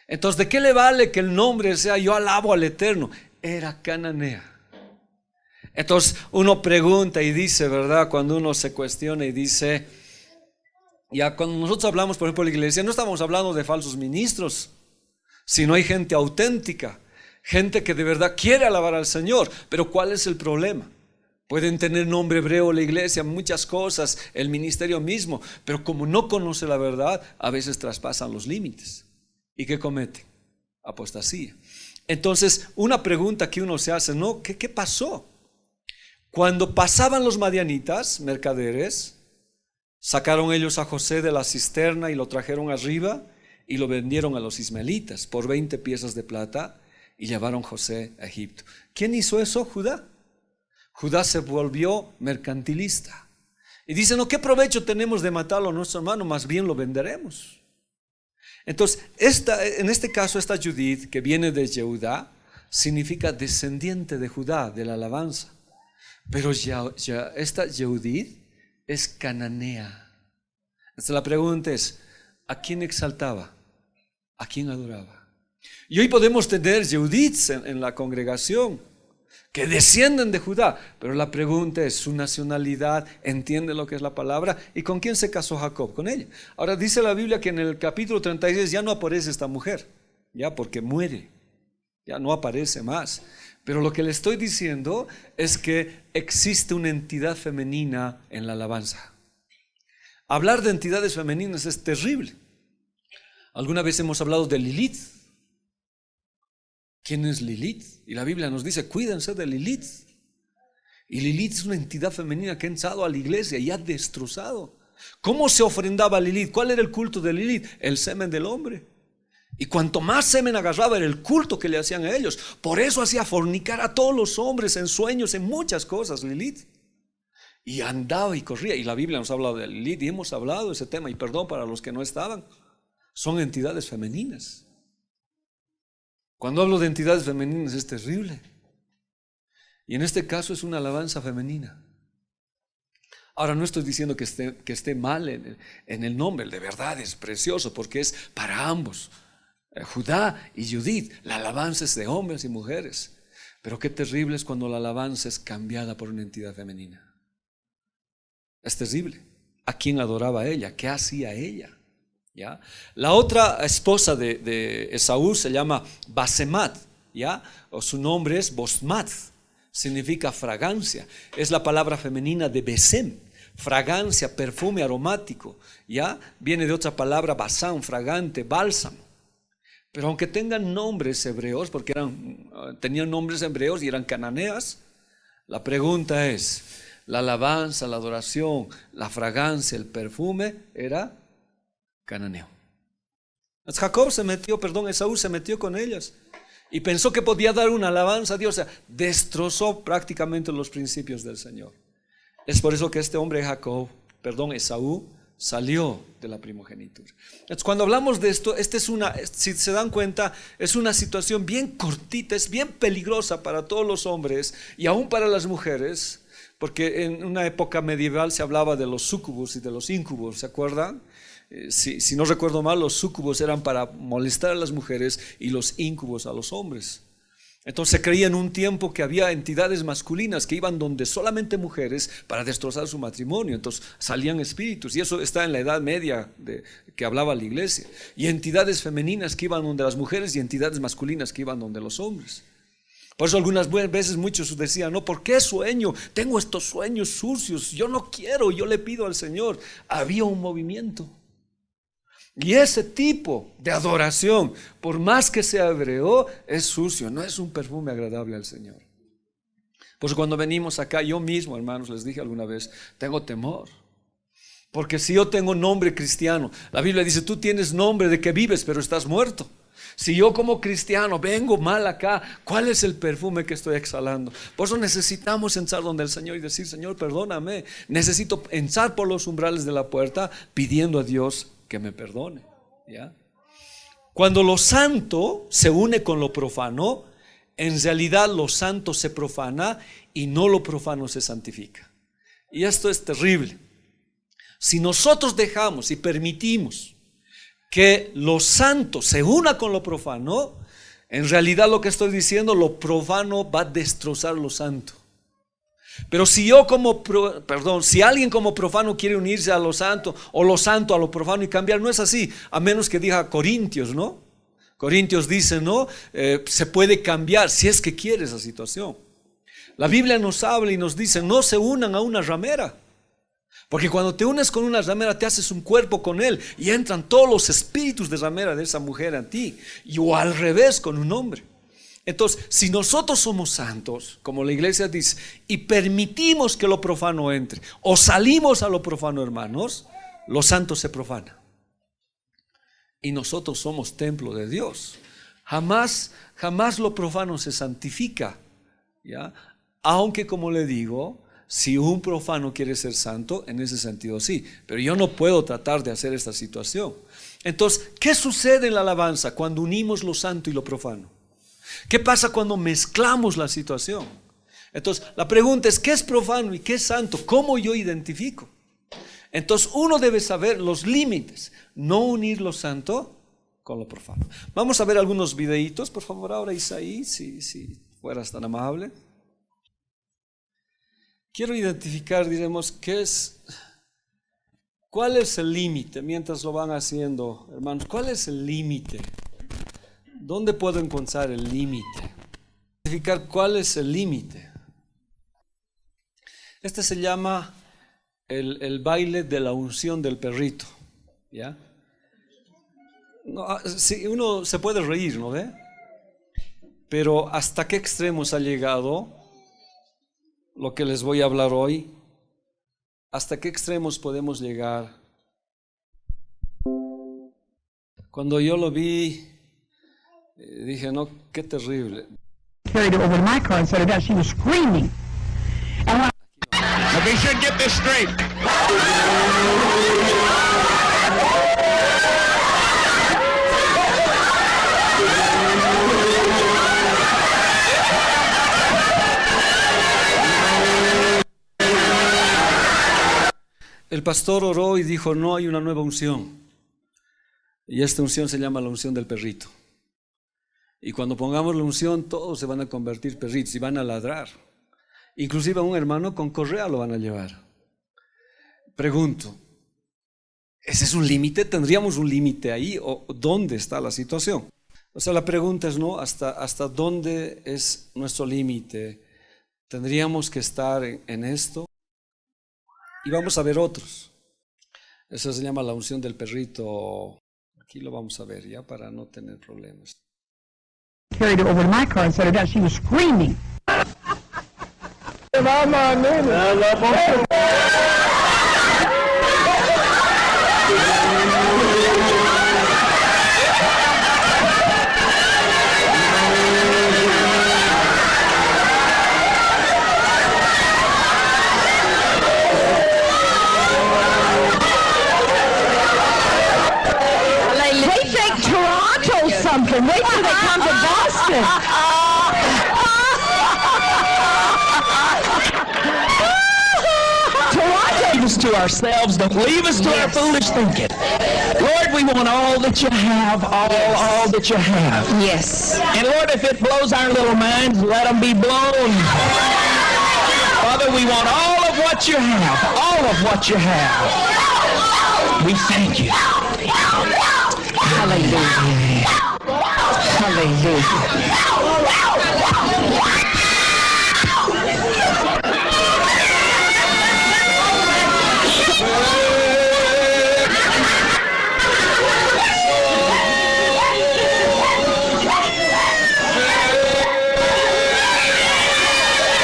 Entonces, ¿de qué le vale que el nombre sea yo alabo al Eterno? Era cananea. Entonces uno pregunta y dice, ¿verdad? Cuando uno se cuestiona y dice, ya cuando nosotros hablamos, por ejemplo, en la iglesia, no estamos hablando de falsos ministros, sino hay gente auténtica, gente que de verdad quiere alabar al Señor. Pero ¿cuál es el problema? Pueden tener nombre hebreo la iglesia, muchas cosas, el ministerio mismo, pero como no conoce la verdad, a veces traspasan los límites. ¿Y qué cometen? Apostasía. Entonces, una pregunta que uno se hace, ¿no? ¿Qué pasó? Cuando pasaban los madianitas, mercaderes, sacaron ellos a José de la cisterna y lo trajeron arriba y lo vendieron a los ismaelitas por 20 piezas de plata y llevaron José a Egipto. ¿Quién hizo eso? Judá. Judá se volvió mercantilista y dice, no, ¿qué provecho tenemos de matarlo a nuestro hermano? Más bien lo venderemos. Entonces, en este caso, esta Judith, que viene de Yehudá, significa descendiente de Judá, de la alabanza. Pero esta Yehudith es cananea. Entonces la pregunta es, ¿a quién exaltaba? ¿A quién adoraba? Y hoy podemos tener Yehudiths en la congregación que descienden de Judá, pero la pregunta es, ¿su nacionalidad entiende lo que es la palabra? ¿Y con quién se casó Jacob? Con ella. Ahora dice la Biblia que en el capítulo 36 ya no aparece esta mujer, ya porque muere, ya no aparece más. Pero lo que le estoy diciendo es que existe una entidad femenina en la alabanza. Hablar de entidades femeninas es terrible. Alguna vez hemos hablado de Lilith. ¿Quién es Lilith? Y la Biblia nos dice, cuídense de Lilith. Y Lilith es una entidad femenina que ha entrado a la iglesia y ha destrozado. ¿Cómo se ofrendaba a Lilith? ¿Cuál era el culto de Lilith? El semen del hombre. Y cuanto más semen agarraba era el culto que le hacían a ellos. Por eso hacía fornicar a todos los hombres en sueños, en muchas cosas, Lilith. Y andaba y corría. Y la Biblia nos ha hablado de Lilith y hemos hablado de ese tema. Y perdón para los que no estaban. Son entidades femeninas. Cuando hablo de entidades femeninas es terrible. Y en este caso es una alabanza femenina. Ahora no estoy diciendo que esté mal en el nombre. De verdad es precioso porque es para ambos. Judá y Judith, la alabanza es de hombres y mujeres. Pero qué terrible es cuando la alabanza es cambiada por una entidad femenina. Es terrible. ¿A quién adoraba ella? ¿Qué hacía ella? ¿Ya? La otra esposa de Esaú se llama Basemat, ¿ya? O su nombre es Bosmat, significa fragancia. Es la palabra femenina de Besem, fragancia, perfume aromático, ¿ya? Viene de otra palabra basán, fragante, bálsamo. Pero aunque tengan nombres hebreos, porque tenían nombres hebreos y eran cananeas, la pregunta es, la alabanza, la adoración, la fragancia, el perfume era cananeo. Esaú se metió con ellas y pensó que podía dar una alabanza a Dios. O sea, destrozó prácticamente los principios del Señor. Es por eso que este hombre Esaú, salió de la primogenitura. Entonces, cuando hablamos de esto, si se dan cuenta, es una situación bien cortita, es bien peligrosa para todos los hombres y aún para las mujeres, porque en una época medieval se hablaba de los súcubos y de los íncubos, ¿se acuerdan? Si no recuerdo mal, los súcubos eran para molestar a las mujeres y los íncubos a los hombres. Entonces se creía en un tiempo que había entidades masculinas que iban donde solamente mujeres para destrozar su matrimonio. Entonces salían espíritus, y eso está en la Edad Media que hablaba la iglesia. Y entidades femeninas que iban donde las mujeres y entidades masculinas que iban donde los hombres. Por eso algunas veces muchos decían, no, ¿por qué sueño? Tengo estos sueños sucios, yo no quiero, yo le pido al Señor. Había un movimiento. Y ese tipo de adoración, por más que sea hebreo, es sucio, no es un perfume agradable al Señor. Por eso cuando venimos acá, yo mismo, hermanos, les dije alguna vez, tengo temor. Porque si yo tengo nombre cristiano, la Biblia dice, tú tienes nombre de que vives, pero estás muerto. Si yo como cristiano vengo mal acá, ¿cuál es el perfume que estoy exhalando? Por eso necesitamos entrar donde el Señor y decir, Señor, perdóname. Necesito entrar por los umbrales de la puerta pidiendo a Dios que me perdone, ¿ya? Cuando lo santo se une con lo profano, en realidad lo santo se profana y no lo profano se santifica. Y esto es terrible. Si nosotros dejamos y permitimos que lo santo se una con lo profano, en realidad lo que estoy diciendo, lo profano va a destrozar lo santo. Pero si si alguien como profano quiere unirse a lo santo o lo santo a lo profano y cambiar, no es así, a menos que diga Corintios, ¿no? Corintios dice, ¿no? Se puede cambiar si es que quiere esa situación. La Biblia nos habla y nos dice, no se unan a una ramera. Porque cuando te unes con una ramera te haces un cuerpo con él y entran todos los espíritus de ramera de esa mujer a ti, o al revés con un hombre. Entonces, si nosotros somos santos, como la iglesia dice, y permitimos que lo profano entre, o salimos a lo profano, hermanos, lo santo se profana. Y nosotros somos templo de Dios. Jamás lo profano se santifica, ¿ya? Aunque, como le digo, si un profano quiere ser santo, en ese sentido sí, pero yo no puedo tratar de hacer esta situación. Entonces, ¿qué sucede en la alabanza cuando unimos lo santo y lo profano? ¿Qué pasa cuando mezclamos la situación? Entonces, la pregunta es, ¿qué es profano y qué es santo? ¿Cómo yo identifico? Entonces, uno debe saber los límites, no unir lo santo con lo profano. Vamos a ver algunos videitos, por favor, ahora Isaí, si fueras tan amable. Quiero identificar, diremos, ¿cuál es el límite? Mientras lo van haciendo, hermanos, ¿cuál es el límite? ¿Dónde puedo encontrar el límite? Identificar cuál es el límite. Este se llama el baile de la unción del perrito, ¿ya? No, sí, uno se puede reír, ¿no ve? Pero ¿hasta qué extremos ha llegado lo que les voy a hablar hoy? ¿Hasta qué extremos podemos llegar? Cuando yo lo vi, dije, no, qué terrible. Carried it over to my car and set her down. She was screaming. And when Okay, should get this straight. El pastor oró y dijo, no hay una nueva unción. Y esta unción se llama la unción del perrito. Y cuando pongamos la unción, todos se van a convertir perritos y van a ladrar. Inclusive a un hermano con correa lo van a llevar. Pregunto, ¿ese es un límite? ¿Tendríamos un límite ahí? ¿O dónde está la situación? O sea, la pregunta es, ¿no? ¿Hasta dónde es nuestro límite? ¿Tendríamos que estar en esto? Y vamos a ver otros. Eso se llama la unción del perrito. Aquí lo vamos a ver ya para no tener problemas. carried it over to my car and set her down. She was screaming. They think Toronto's something. Wait till they come to Boston. Toronto us to ourselves. Don't leave us to our foolish thinking. Lord, we want all that you have, all that you have. Yes. And Lord, if it blows our little minds, let them be blown. Father, we want all of what you have, all of what you have. We thank you. Hallelujah. Hallelujah.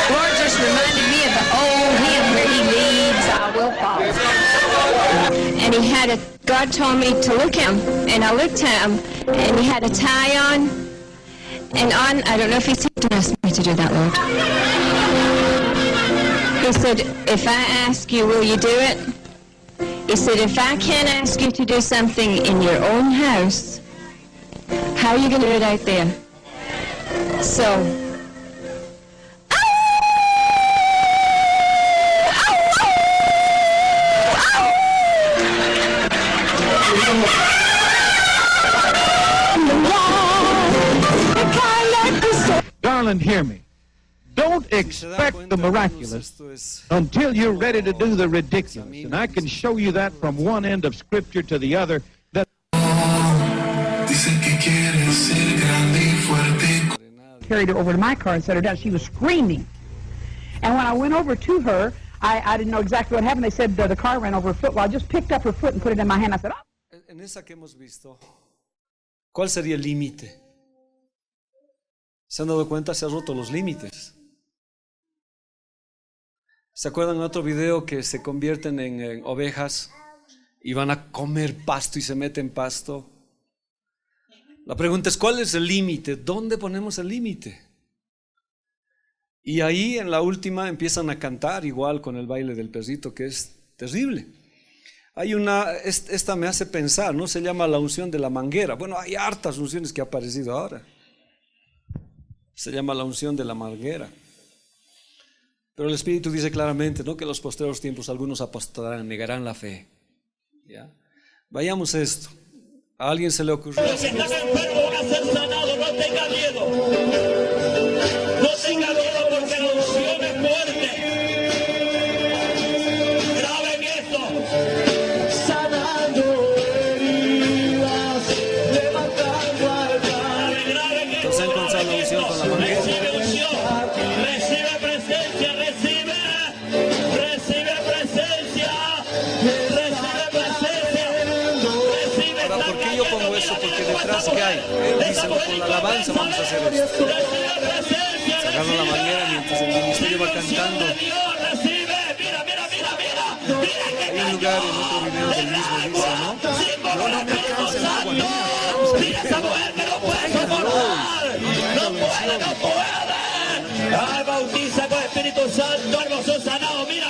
Lord just reminded me of the old hymn where he leads, I will follow. And he had a, God told me to look at him, and I looked at him, and he had a tie on, and on, I don't know if he asked me to do that, Lord. He said, if I ask you, will you do it? He said, if I can't ask you to do something in your own house, how are you going to do it out there? So, Darling, hear me. Don't expect the miraculous until you're ready to do the ridiculous. And I can show you that from one end of Scripture to the other. That carried her over to my car and set her down. She was screaming. And when I went over to her, I didn't know exactly what happened. They said the car ran over her foot. Well, I just picked up her foot and put it in my hand. I said, oh. En esa que hemos visto, ¿cuál sería el límite? ¿Se han dado cuenta? Se han roto los límites. ¿Se acuerdan de otro video que se convierten en ovejas y van a comer pasto y se meten pasto? La pregunta es, ¿cuál es el límite? ¿Dónde ponemos el límite? Y ahí en la última empiezan a cantar igual con el baile del perrito, que es terrible. Hay esta me hace pensar, ¿no? Se llama la unción de la manguera. Bueno, hay hartas unciones que han aparecido ahora. Se llama la unción de la manguera. Pero el Espíritu dice claramente, ¿no?, que en los postreros tiempos algunos apostarán, negarán la fe. ¿Ya? Vayamos a esto. ¿A alguien se le ocurrió? Los que están enfermos van a ser sanados, no tenga miedo. No tenga miedo porque la unción es fuerte. Graben esto. Sanando heridas, levantando almas. Entonces encontrar la unción con la manguera. Recibe unción, recibe presencia, recibe presencia, recibe presencia. Ahora, ¿por qué yo pongo eso? Porque detrás que hay, él dice, con la alabanza vamos a hacer esto. Se agarra la manguera mientras el ministerio va cantando. Hay un lugar en otro video del mismo, dice, ¿no? No me alcanza el agua, no me alcanza. No puede. Ay, bautiza con Espíritu Santo, hermoso sanado. Mira.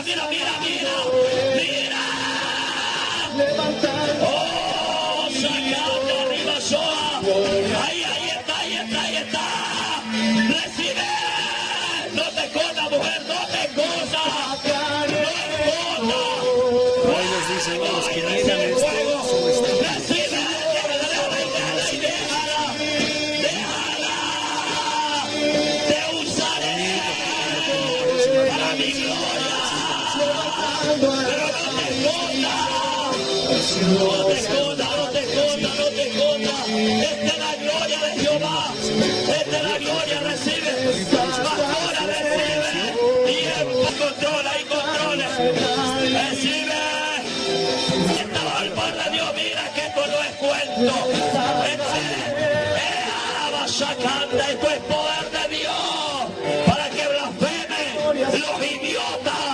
Oh, sacando arriba, Soa. Ahí está. Recibe. No te escondas, mujer, no te escondas. Ahí les dicen, los que niegan esto son estúpidos. No te escondas. Esta es la gloria de Jehová. Esta es la gloria, recibe. Pastora, recibe. Y controla. Recibe. Esta va al Padre de Dios. Mira que esto no es cuento. Esto es poder de Dios. Para que blasfemen los idiotas.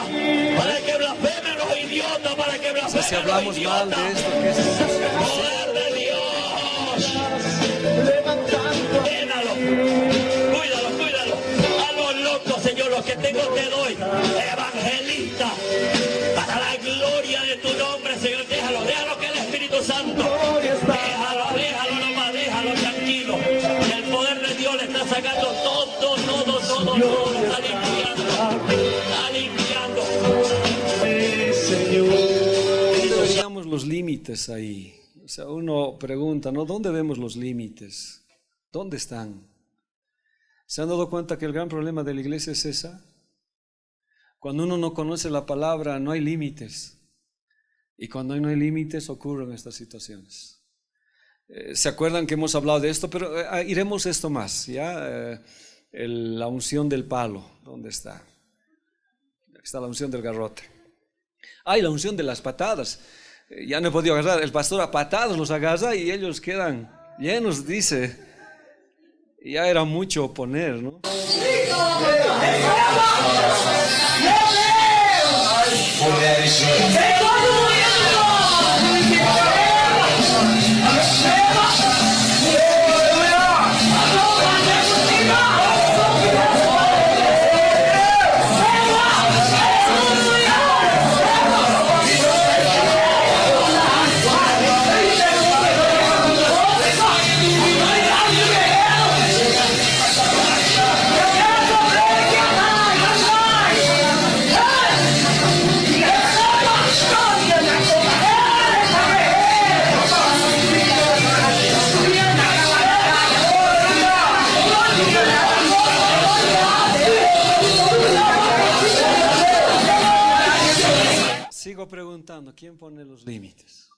Para que blasfemen los idiotas. Para que blasfemen. O sea, si hablamos mal de esto, ¿qué es eso? Poder de Dios. Llénalo. Cuídalo. A los locos, Señor, los que tengo te doy. Evangelista. Para la gloria de tu nombre, Señor. Déjalo que el Espíritu Santo. Déjalo nomás, déjalo tranquilo. Y el poder de Dios le está sacando todo. Está limpiando. Sí, Señor. límites ahí. O sea, uno pregunta, ¿no? ¿Dónde vemos los límites? ¿Dónde están? ¿Se han dado cuenta que el gran problema de la iglesia es esa? Cuando uno no conoce la palabra, no hay límites. Y cuando no hay límites, ocurren estas situaciones. ¿Se acuerdan que hemos hablado de esto? Pero iremos esto más, ¿ya? La unción del palo, ¿dónde está? Aquí está la unción del garrote. Y la unción de las patadas. Ya no he podido agarrar, el pastor a patadas los agarra y ellos quedan llenos, dice. Ya era mucho poner, ¿no? Sigo preguntando, ¿quién pone los límites?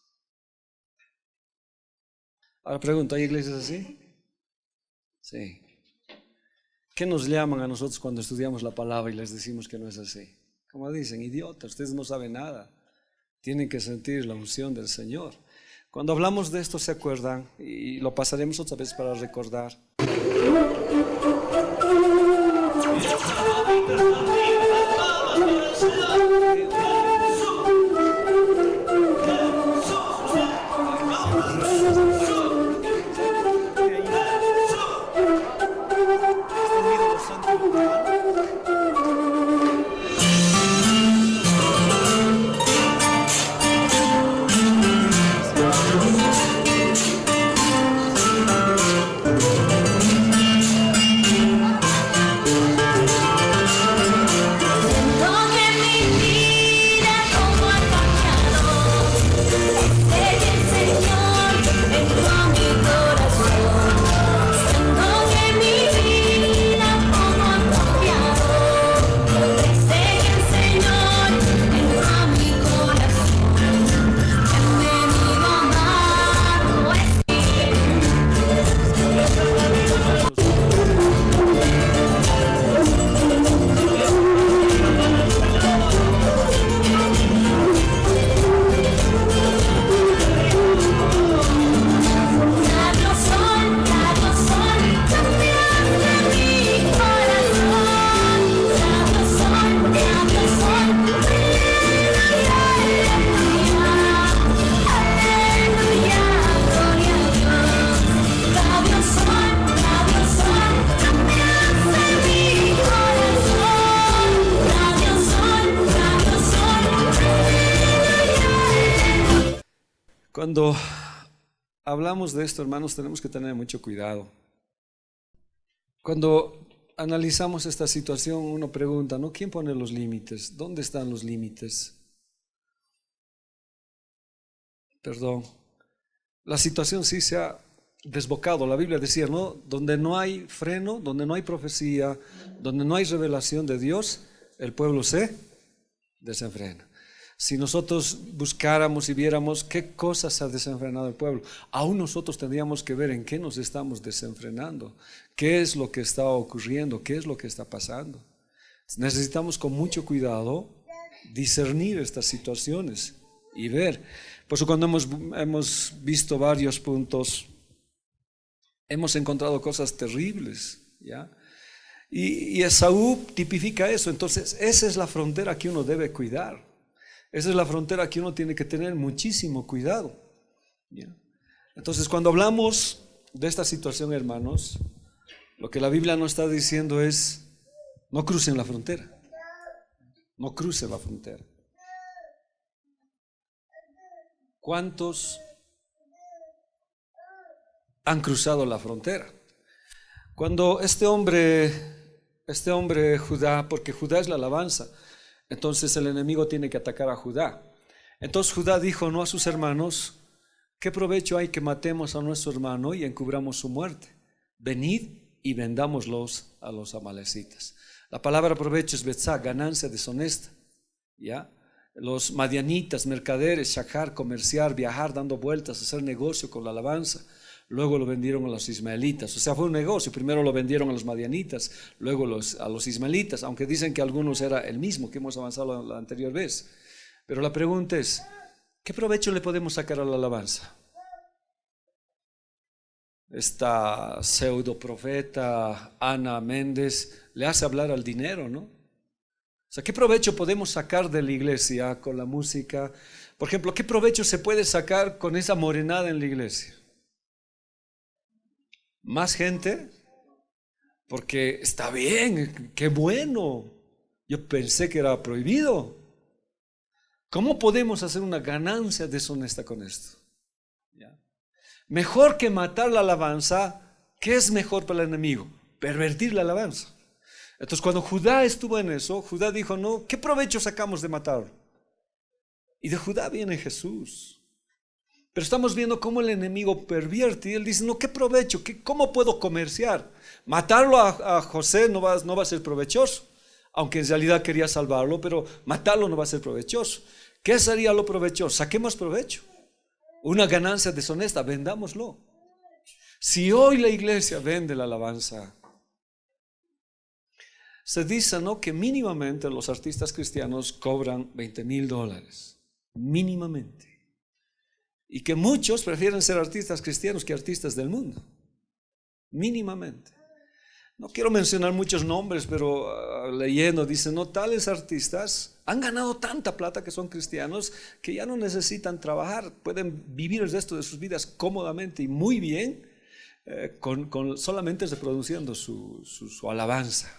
Ahora pregunto, ¿hay iglesias así? Sí. ¿Qué nos llaman a nosotros cuando estudiamos la palabra y les decimos que no es así? Como dicen, idiotas, ustedes no saben nada. Tienen que sentir la unción del Señor. Cuando hablamos de esto, ¿se acuerdan? Y lo pasaremos otra vez para recordar. Cuando hablamos de esto, hermanos, tenemos que tener mucho cuidado. Cuando analizamos esta situación, uno pregunta, ¿no? ¿Quién pone los límites? ¿Dónde están los límites? Perdón. La situación sí se ha desbocado. La Biblia decía, ¿no? Donde no hay freno, donde no hay profecía, donde no hay revelación de Dios, el pueblo se desenfrena. Si nosotros buscáramos y viéramos qué cosas ha desenfrenado el pueblo, aún nosotros tendríamos que ver en qué nos estamos desenfrenando, qué es lo que está ocurriendo, qué es lo que está pasando. Necesitamos con mucho cuidado discernir estas situaciones y ver. Por eso cuando hemos visto varios puntos, hemos encontrado cosas terribles, ¿ya? Y Esaú tipifica eso. Entonces esa es la frontera que uno debe cuidar. Esa es la frontera que uno tiene que tener muchísimo cuidado, ¿ya? Entonces cuando hablamos de esta situación, hermanos, lo que la Biblia nos está diciendo es, no crucen la frontera, no cruce la frontera. ¿Cuántos han cruzado la frontera? Cuando este hombre Judá, porque Judá es la alabanza, entonces el enemigo tiene que atacar a Judá. Entonces Judá dijo no a sus hermanos: ¿qué provecho hay que matemos a nuestro hermano y encubramos su muerte? Venid y vendámoslos a los amalecitas. La palabra provecho es betzá, ganancia deshonesta. ¿Ya? Los madianitas, mercaderes, shachar, comerciar, viajar, dando vueltas, hacer negocio con la alabanza. Luego lo vendieron a los ismaelitas. O sea, fue un negocio. Primero lo vendieron a los madianitas, luego a los ismaelitas, aunque dicen que algunos era el mismo que hemos avanzado la anterior vez. Pero la pregunta es, ¿qué provecho le podemos sacar a la alabanza? Esta pseudo profeta Ana Méndez le hace hablar al dinero, ¿no? O sea, ¿qué provecho podemos sacar de la iglesia con la música? Por ejemplo, ¿qué provecho se puede sacar con esa morenada en la iglesia? ¿Más gente? Porque está bien, qué bueno. Yo pensé que era prohibido. ¿Cómo podemos hacer una ganancia deshonesta con esto? ¿Ya? Mejor que matar la alabanza, ¿qué es mejor para el enemigo? Pervertir la alabanza. Entonces cuando Judá estuvo en eso, Judá dijo, no, ¿qué provecho sacamos de matarlo? Y de Judá viene Jesús. Pero estamos viendo cómo el enemigo pervierte y él dice, no, ¿qué provecho? ¿Cómo puedo comerciar? Matarlo a José no va a ser provechoso, aunque en realidad quería salvarlo, pero matarlo no va a ser provechoso. ¿Qué sería lo provechoso? Saquemos provecho. Una ganancia deshonesta, vendámoslo. Si hoy la iglesia vende la alabanza, se dice, ¿no?, que mínimamente los artistas cristianos cobran $20,000, mínimamente. Y que muchos prefieren ser artistas cristianos que artistas del mundo, mínimamente. No quiero mencionar muchos nombres, pero leyendo dicen, no, tales artistas han ganado tanta plata que son cristianos que ya no necesitan trabajar, pueden vivir el resto de sus vidas cómodamente y muy bien, solamente reproduciendo su alabanza.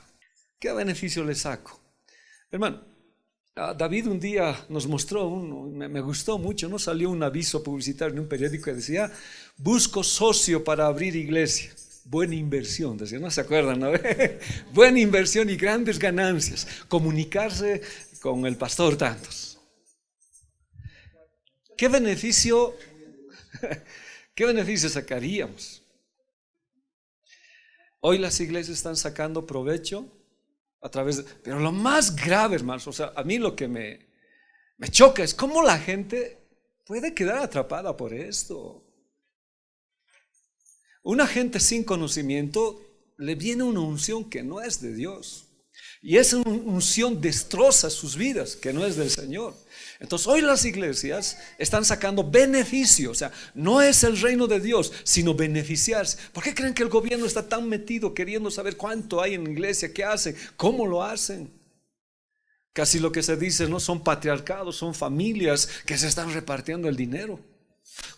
¿Qué beneficio le saco? Hermano, David un día nos mostró me gustó mucho, ¿no? Salió un aviso publicitario en un periódico que decía, busco socio para abrir iglesia. Buena inversión, decía, ¿no se acuerdan? ¿No? Buena inversión y grandes ganancias. Comunicarse con el pastor tantos. ¿Qué beneficio sacaríamos? Hoy las iglesias están sacando provecho a través pero lo más grave, hermanos, o sea, a mí lo que me choca es cómo la gente puede quedar atrapada por esto. Una gente sin conocimiento le viene una unción que no es de Dios. Y esa unción destroza sus vidas, que no es del Señor. Entonces hoy las iglesias están sacando beneficio. O sea, no es el reino de Dios, sino beneficiarse. ¿Por qué creen que el gobierno está tan metido queriendo saber cuánto hay en la iglesia? ¿Qué hacen? ¿Cómo lo hacen? Casi lo que se dice, no son patriarcados, son familias que se están repartiendo el dinero.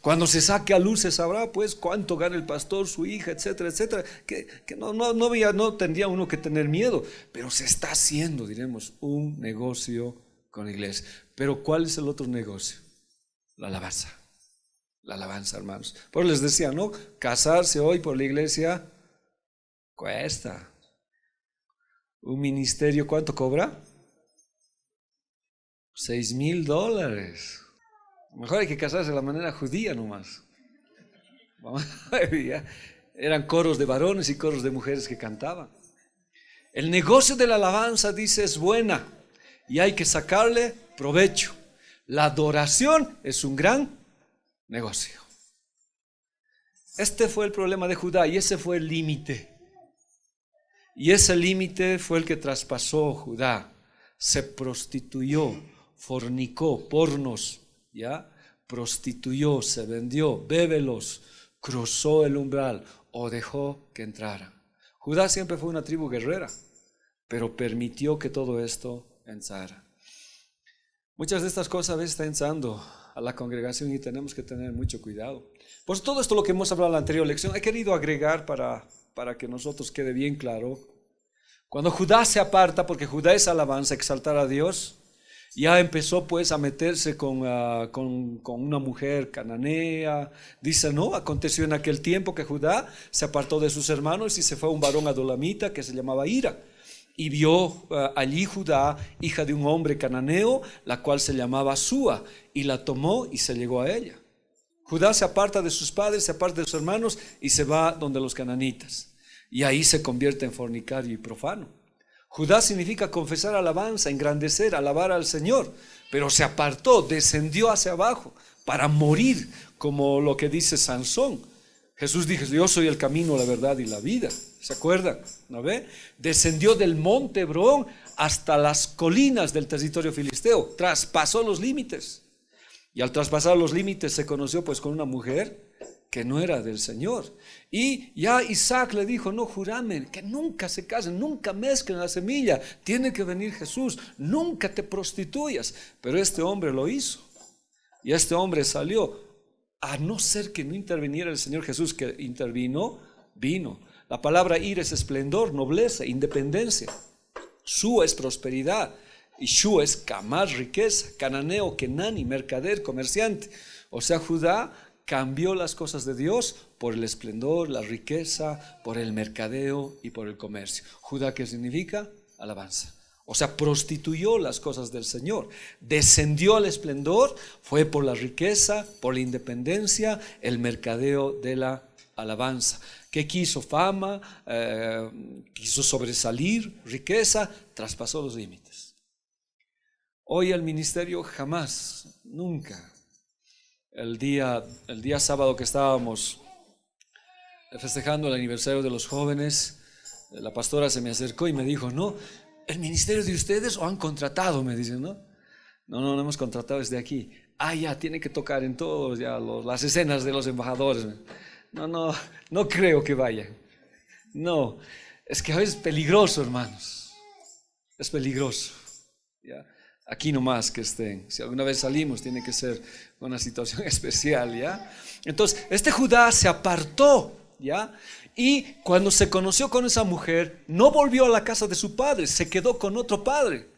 Cuando se saque a luz se sabrá pues cuánto gana el pastor, su hija, etcétera, etcétera. Que no tendría uno que tener miedo, pero se está haciendo, diremos, un negocio con la iglesia. Pero ¿cuál es el otro negocio? La alabanza. La alabanza, hermanos. Por eso les decía, ¿no? Casarse hoy por la iglesia cuesta. Un ministerio, ¿cuánto cobra? $6,000. Mejor hay que casarse de la manera judía nomás. Eran coros de varones y coros de mujeres que cantaban. El negocio de la alabanza, dice, es buena y hay que sacarle provecho. La adoración es un gran negocio. Este fue el problema de Judá y ese fue el límite. Y ese límite fue el que traspasó Judá. Se prostituyó, fornicó, pornos. ¿Ya? Prostituyó, se vendió, bébelos, cruzó el umbral o dejó que entraran. Judá siempre fue una tribu guerrera, pero permitió que todo esto entrara. Muchas de estas cosas a veces están entrando a la congregación y tenemos que tener mucho cuidado. Pues todo esto lo que hemos hablado en la anterior lección, he querido agregar para que nosotros quede bien claro. Cuando Judá se aparta, porque Judá es alabanza, exaltar a Dios, ya empezó pues a meterse con una mujer cananea. Dice, no, aconteció en aquel tiempo que Judá se apartó de sus hermanos y se fue a un varón adulamita que se llamaba Ira. y vio allí Judá, hija de un hombre cananeo, la cual se llamaba Súa, y la tomó y se llegó a ella. Judá se aparta de sus padres, se aparta de sus hermanos y se va donde los cananitas. Y ahí se convierte en fornicario y profano. Judá significa confesar alabanza, engrandecer, alabar al Señor, pero se apartó, descendió hacia abajo para morir, como lo que dice Sansón. Jesús dijo: yo soy el camino, la verdad y la vida. ¿Se acuerdan? ¿No ve? Descendió del monte Hebrón hasta las colinas del territorio filisteo, traspasó los límites. Y al traspasar los límites se conoció pues con una mujer que no era del Señor. Y ya Isaac le dijo: no, juramen que nunca se casen, nunca mezclen la semilla, tiene que venir Jesús, nunca te prostituyas. Pero este hombre lo hizo. Y este hombre salió, a no ser que no interviniera el Señor Jesús, que intervino, vino. La palabra ir es esplendor, nobleza, independencia. Su es prosperidad. Y Shu es camar, riqueza. Cananeo, kenani, mercader, comerciante. O sea, Judá cambió las cosas de Dios por el esplendor, la riqueza, por el mercadeo y por el comercio. Judá, ¿qué significa? Alabanza. O sea, prostituyó las cosas del Señor. Descendió al esplendor, fue por la riqueza, por la independencia, el mercadeo de la alabanza. ¿Qué quiso? Fama, quiso sobresalir, riqueza, traspasó los límites. Hoy el ministerio jamás, nunca. El día sábado que estábamos festejando el aniversario de los jóvenes, la pastora se me acercó y me dijo: no, ¿el ministerio de ustedes o han contratado? Me dicen, ¿no? No hemos contratado desde aquí. Ya tiene que tocar en todos ya las escenas de los embajadores. No creo que vayan. No, es que es peligroso, hermanos. Es peligroso. ¿Ya? Aquí nomás que estén. Si alguna vez salimos, tiene que ser una situación especial, ¿ya? Entonces, este Judá se apartó, ¿ya? Y cuando se conoció con esa mujer, no volvió a la casa de su padre, se quedó con otro padre.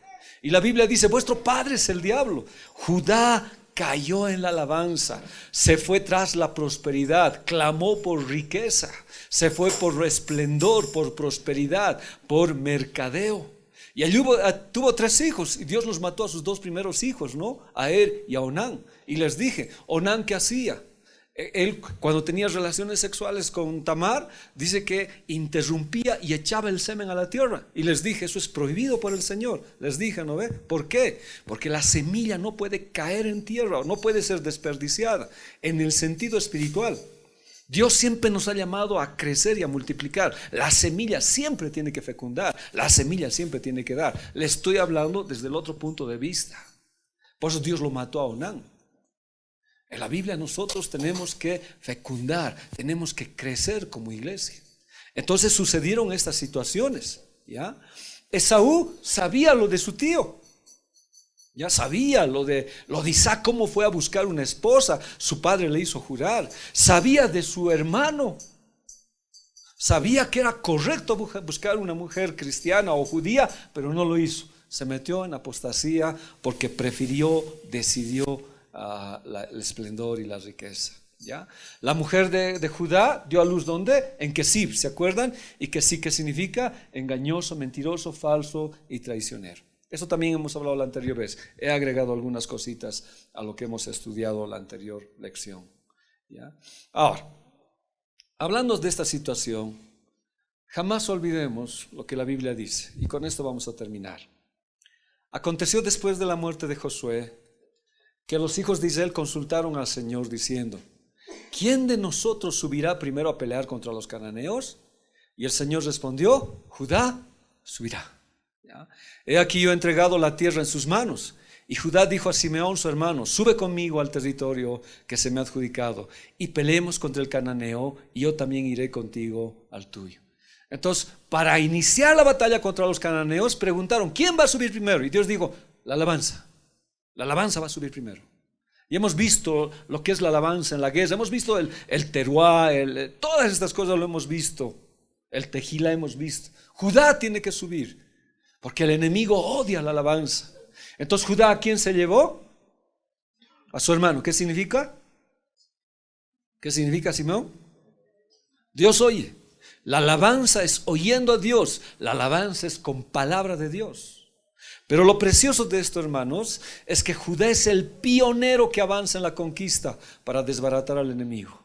Y la Biblia dice: vuestro padre es el diablo. Judá cayó en la alabanza, se fue tras la prosperidad, clamó por riqueza, se fue por esplendor, por prosperidad, por mercadeo. Y allí tuvo 3 hijos, y Dios los mató a sus 2 primeros hijos, ¿no? A Er y a Onán. Y les dije: Onán, ¿qué hacía? Él, cuando tenía relaciones sexuales con Tamar, dice que interrumpía y echaba el semen a la tierra. Y les dije: eso es prohibido por el Señor. Les dije, ¿no ve? ¿Por qué? Porque la semilla no puede caer en tierra, no puede ser desperdiciada. En el sentido espiritual, Dios siempre nos ha llamado a crecer y a multiplicar. La semilla siempre tiene que fecundar, la semilla siempre tiene que dar. Le estoy hablando desde el otro punto de vista. Por eso Dios lo mató a Onán. En la Biblia nosotros tenemos que fecundar, tenemos que crecer como iglesia. Entonces sucedieron estas situaciones, ¿ya? Esaú sabía lo de su tío, ya sabía lo de Isaac, cómo fue a buscar una esposa, su padre le hizo jurar. Sabía de su hermano, sabía que era correcto buscar una mujer cristiana o judía, pero no lo hizo. Se metió en apostasía porque decidió el esplendor y la riqueza, ¿ya? La mujer de Judá dio a luz, ¿dónde? En Kesib, ¿se acuerdan? Y Kesib, ¿qué significa? Engañoso, mentiroso, falso y traicionero. Eso también hemos hablado la anterior vez. He agregado algunas cositas a lo que hemos estudiado la anterior lección, ¿ya? Ahora, hablando de esta situación, jamás olvidemos lo que la Biblia dice, y con esto vamos a terminar. Aconteció después de la muerte de Josué que los hijos de Israel consultaron al Señor diciendo: ¿quién de nosotros subirá primero a pelear contra los cananeos? Y el Señor respondió: Judá subirá. ¿Ya? He aquí yo he entregado la tierra en sus manos. Y Judá dijo a Simeón su hermano: sube conmigo al territorio que se me ha adjudicado y peleemos contra el cananeo, y yo también iré contigo al tuyo. Entonces, para iniciar la batalla contra los cananeos, preguntaron: ¿quién va a subir primero? Y Dios dijo: la alabanza. La alabanza va a subir primero. Y hemos visto lo que es la alabanza en la guerra. Hemos visto el teruá, todas estas cosas lo hemos visto. El tejilá hemos visto. Judá tiene que subir, porque el enemigo odia la alabanza. Entonces, Judá, ¿a quién se llevó? A su hermano. ¿Qué significa? ¿Qué significa, Simón? Dios oye. La alabanza es oyendo a Dios, la alabanza es con palabra de Dios. Pero lo precioso de esto, hermanos, es que Judá es el pionero que avanza en la conquista para desbaratar al enemigo.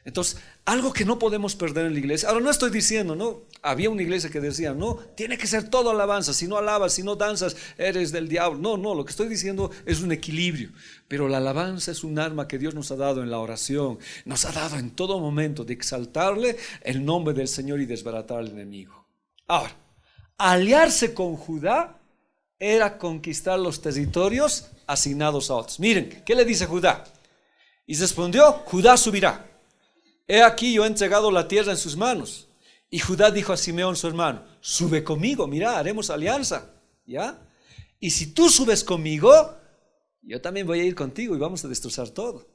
Entonces, algo que no podemos perder en la iglesia. Ahora, no estoy diciendo, ¿no? Había una iglesia que decía, no, tiene que ser todo alabanza. Si no alabas, si no danzas, eres del diablo. No, no, lo que estoy diciendo es un equilibrio. Pero la alabanza es un arma que Dios nos ha dado en la oración. Nos ha dado en todo momento de exaltarle el nombre del Señor y desbaratar al enemigo. Ahora, aliarse con Judá era conquistar los territorios asignados a otros. Miren, ¿qué le dice Judá? Y respondió, Judá subirá. He aquí yo he entregado la tierra en sus manos. Y Judá dijo a Simeón su hermano, sube conmigo, mira, haremos alianza, ¿ya? Y si tú subes conmigo, yo también voy a ir contigo y vamos a destrozar todo.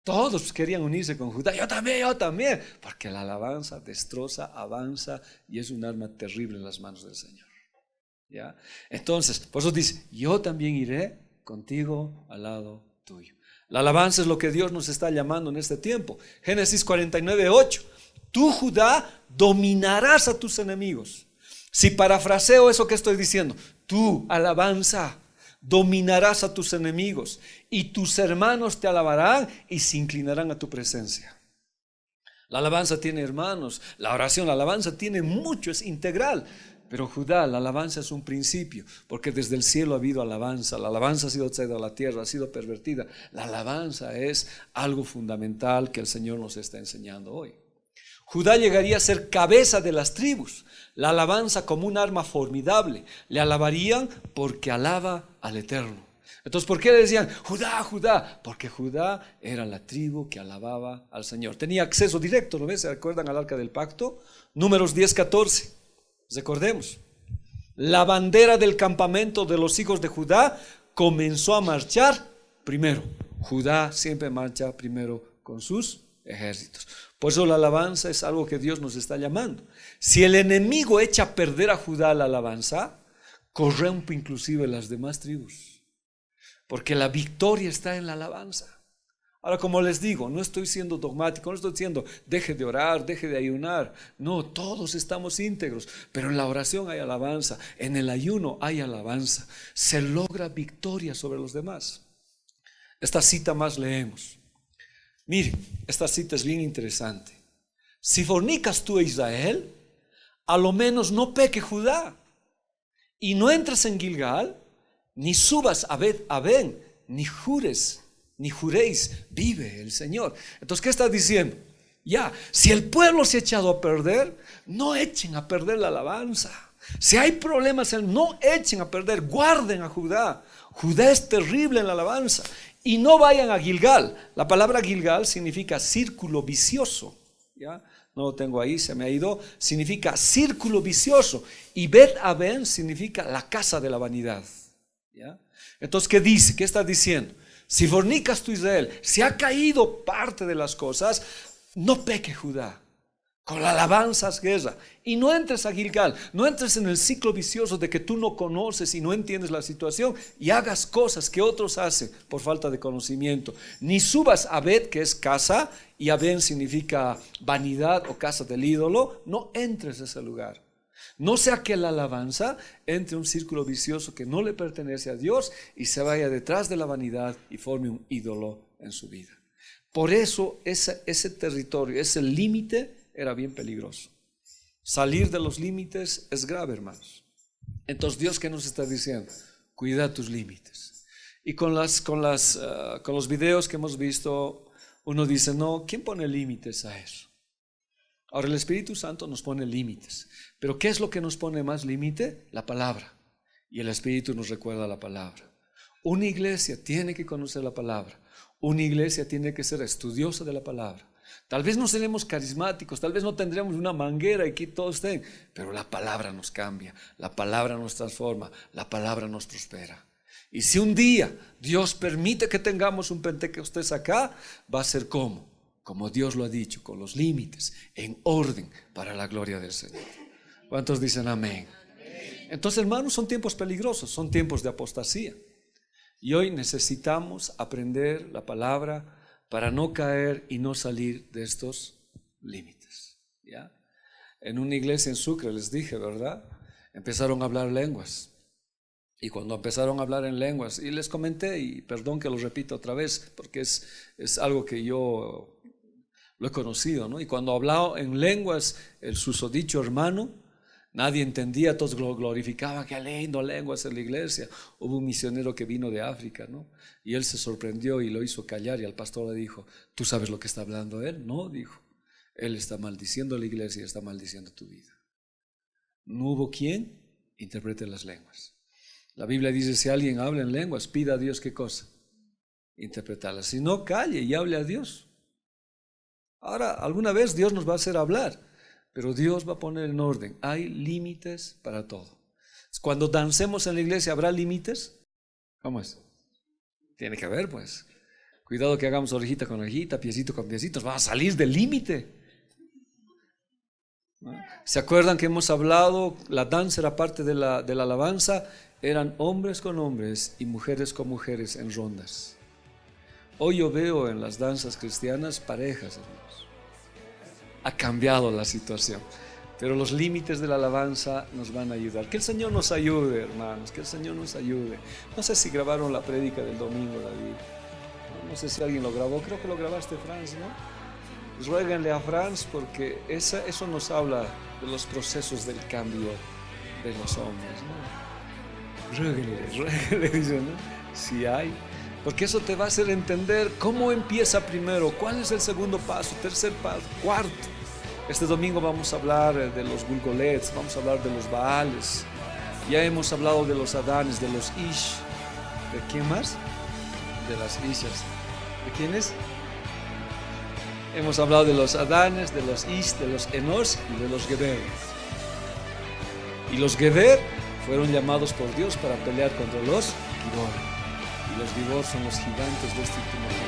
Todos querían unirse con Judá, yo también, porque la alabanza destroza, avanza y es un arma terrible en las manos del Señor, ¿ya? Entonces, por eso dice, yo también iré contigo al lado tuyo. La alabanza es lo que Dios nos está llamando en este tiempo. Génesis 49:8. Tú, Judá, dominarás a tus enemigos. Si parafraseo eso que estoy diciendo, tú, alabanza, dominarás a tus enemigos y tus hermanos te alabarán y se inclinarán a tu presencia. La alabanza tiene hermanos, la oración, la alabanza tiene mucho, es integral. Pero Judá, la alabanza es un principio, porque desde el cielo ha habido alabanza. La alabanza ha sido traída a la tierra, ha sido pervertida. La alabanza es algo fundamental que el Señor nos está enseñando hoy. Judá llegaría a ser cabeza de las tribus. La alabanza como un arma formidable. Le alabarían porque alaba al Eterno. Entonces, ¿por qué le decían Judá, Judá? Porque Judá era la tribu que alababa al Señor. Tenía acceso directo, ¿no ves? ¿Se acuerdan al arca del pacto? Números 10:14. Recordemos, la bandera del campamento de los hijos de Judá comenzó a marchar primero. Judá siempre marcha primero con sus ejércitos. Por eso la alabanza es algo que Dios nos está llamando. Si el enemigo echa a perder a Judá la alabanza, corrompe inclusive las demás tribus. Porque la victoria está en la alabanza. Ahora, como les digo, no estoy siendo dogmático, no estoy diciendo deje de orar, deje de ayunar. No, todos estamos íntegros, pero en la oración hay alabanza, en el ayuno hay alabanza. Se logra victoria sobre los demás. Esta cita más leemos. Miren, esta cita es bien interesante. Si fornicas tú, Israel, a lo menos no peque Judá, y no entres en Gilgal, ni subas a Bet-Aven, ni juréis, vive el Señor. Entonces, ¿qué está diciendo? Ya, si el pueblo se ha echado a perder, no echen a perder la alabanza. Si hay problemas, no echen a perder, guarden a Judá. Judá es terrible en la alabanza. Y no vayan a Gilgal. La palabra Gilgal significa círculo vicioso. ¿Ya? No lo tengo ahí, se me ha ido. Significa círculo vicioso. Y Bet-Aven significa la casa de la vanidad. ¿Ya? Entonces, ¿qué dice? ¿Qué está diciendo? Si fornicas tu Israel, si ha caído parte de las cosas, no peque Judá. Con la alabanza haz guerra. Y no entres a Gilgal, no entres en el ciclo vicioso de que tú no conoces y no entiendes la situación y hagas cosas que otros hacen por falta de conocimiento. Ni subas a Bet, que es casa, y Aben significa vanidad o casa del ídolo. No entres a ese lugar. No sea que la alabanza entre un círculo vicioso que no le pertenece a Dios y se vaya detrás de la vanidad y forme un ídolo en su vida. Por eso ese territorio, ese límite era bien peligroso. Salir de los límites es grave, hermanos. Entonces, ¿Dios qué nos está diciendo? Cuida tus límites. Y con los videos que hemos visto, uno dice, no, ¿quién pone límites a eso? Ahora, el Espíritu Santo nos pone límites. Pero ¿qué es lo que nos pone más límite? La palabra. Y el Espíritu nos recuerda la palabra. Una iglesia tiene que conocer la palabra. Una iglesia tiene que ser estudiosa de la palabra. Tal vez no seremos carismáticos, tal vez no tendremos una manguera y que todos estén, pero la palabra nos cambia, la palabra nos transforma, la palabra nos prospera. Y si un día Dios permite que tengamos un Pentecostés acá, va a ser como Dios lo ha dicho, con los límites, en orden para la gloria del Señor. ¿Cuántos dicen amén? Entonces, hermanos, son tiempos peligrosos, son tiempos de apostasía. Y hoy necesitamos aprender la palabra para no caer y no salir de estos límites. ¿Ya? En una iglesia en Sucre, les dije, ¿verdad? Empezaron a hablar lenguas. Y cuando empezaron a hablar en lenguas, y les comenté, y perdón que lo repito otra vez, porque es algo que yo lo he conocido, ¿no? Y cuando hablaba en lenguas, el susodicho hermano, nadie entendía, todos glorificaban, qué lindo lenguas en la iglesia. Hubo un misionero que vino de África, ¿no? Y él se sorprendió y lo hizo callar, y al pastor le dijo, ¿tú sabes lo que está hablando él? No, dijo, él está maldiciendo la iglesia y está maldiciendo tu vida. No hubo quien interprete las lenguas. La Biblia dice, si alguien habla en lenguas, pida a Dios, ¿qué cosa? Interpretarlas. Si no, calle y hable a Dios. Ahora, alguna vez Dios nos va a hacer hablar, pero Dios va a poner en orden. Hay límites para todo. Cuando dancemos en la iglesia, ¿habrá límites? ¿Cómo es? Tiene que haber, pues. Cuidado que hagamos orejita con orejita, piecito con piecito, vamos a salir del límite. ¿Se acuerdan que hemos hablado? La danza era parte de la alabanza. Eran hombres con hombres y mujeres con mujeres en rondas. Hoy yo veo en las danzas cristianas parejas, hermanos. Ha cambiado la situación, pero los límites de la alabanza nos van a ayudar. Que el Señor nos ayude, hermanos, que el Señor nos ayude. No sé si grabaron la prédica del domingo, David. No sé si alguien lo grabó, creo que lo grabaste, Franz, ¿no? Ruéguenle a Franz, porque eso nos habla de los procesos del cambio de los hombres, ¿no? Ruéguenle, dice, ¿no? Si hay, porque eso te va a hacer entender cómo empieza primero, cuál es el segundo paso, tercer paso, cuarto. Este domingo vamos a hablar de los Gulgolets, vamos a hablar de los Baales. Ya hemos hablado de los Adanes, de los Ish. ¿De quién más? De las Ishas. ¿De quiénes? Hemos hablado de los Adanes, de los Ish, de los Enos y de los Geber. Y los Geber fueron llamados por Dios para pelear contra los Gibor. Y los Gibor son los gigantes de este último tiempo.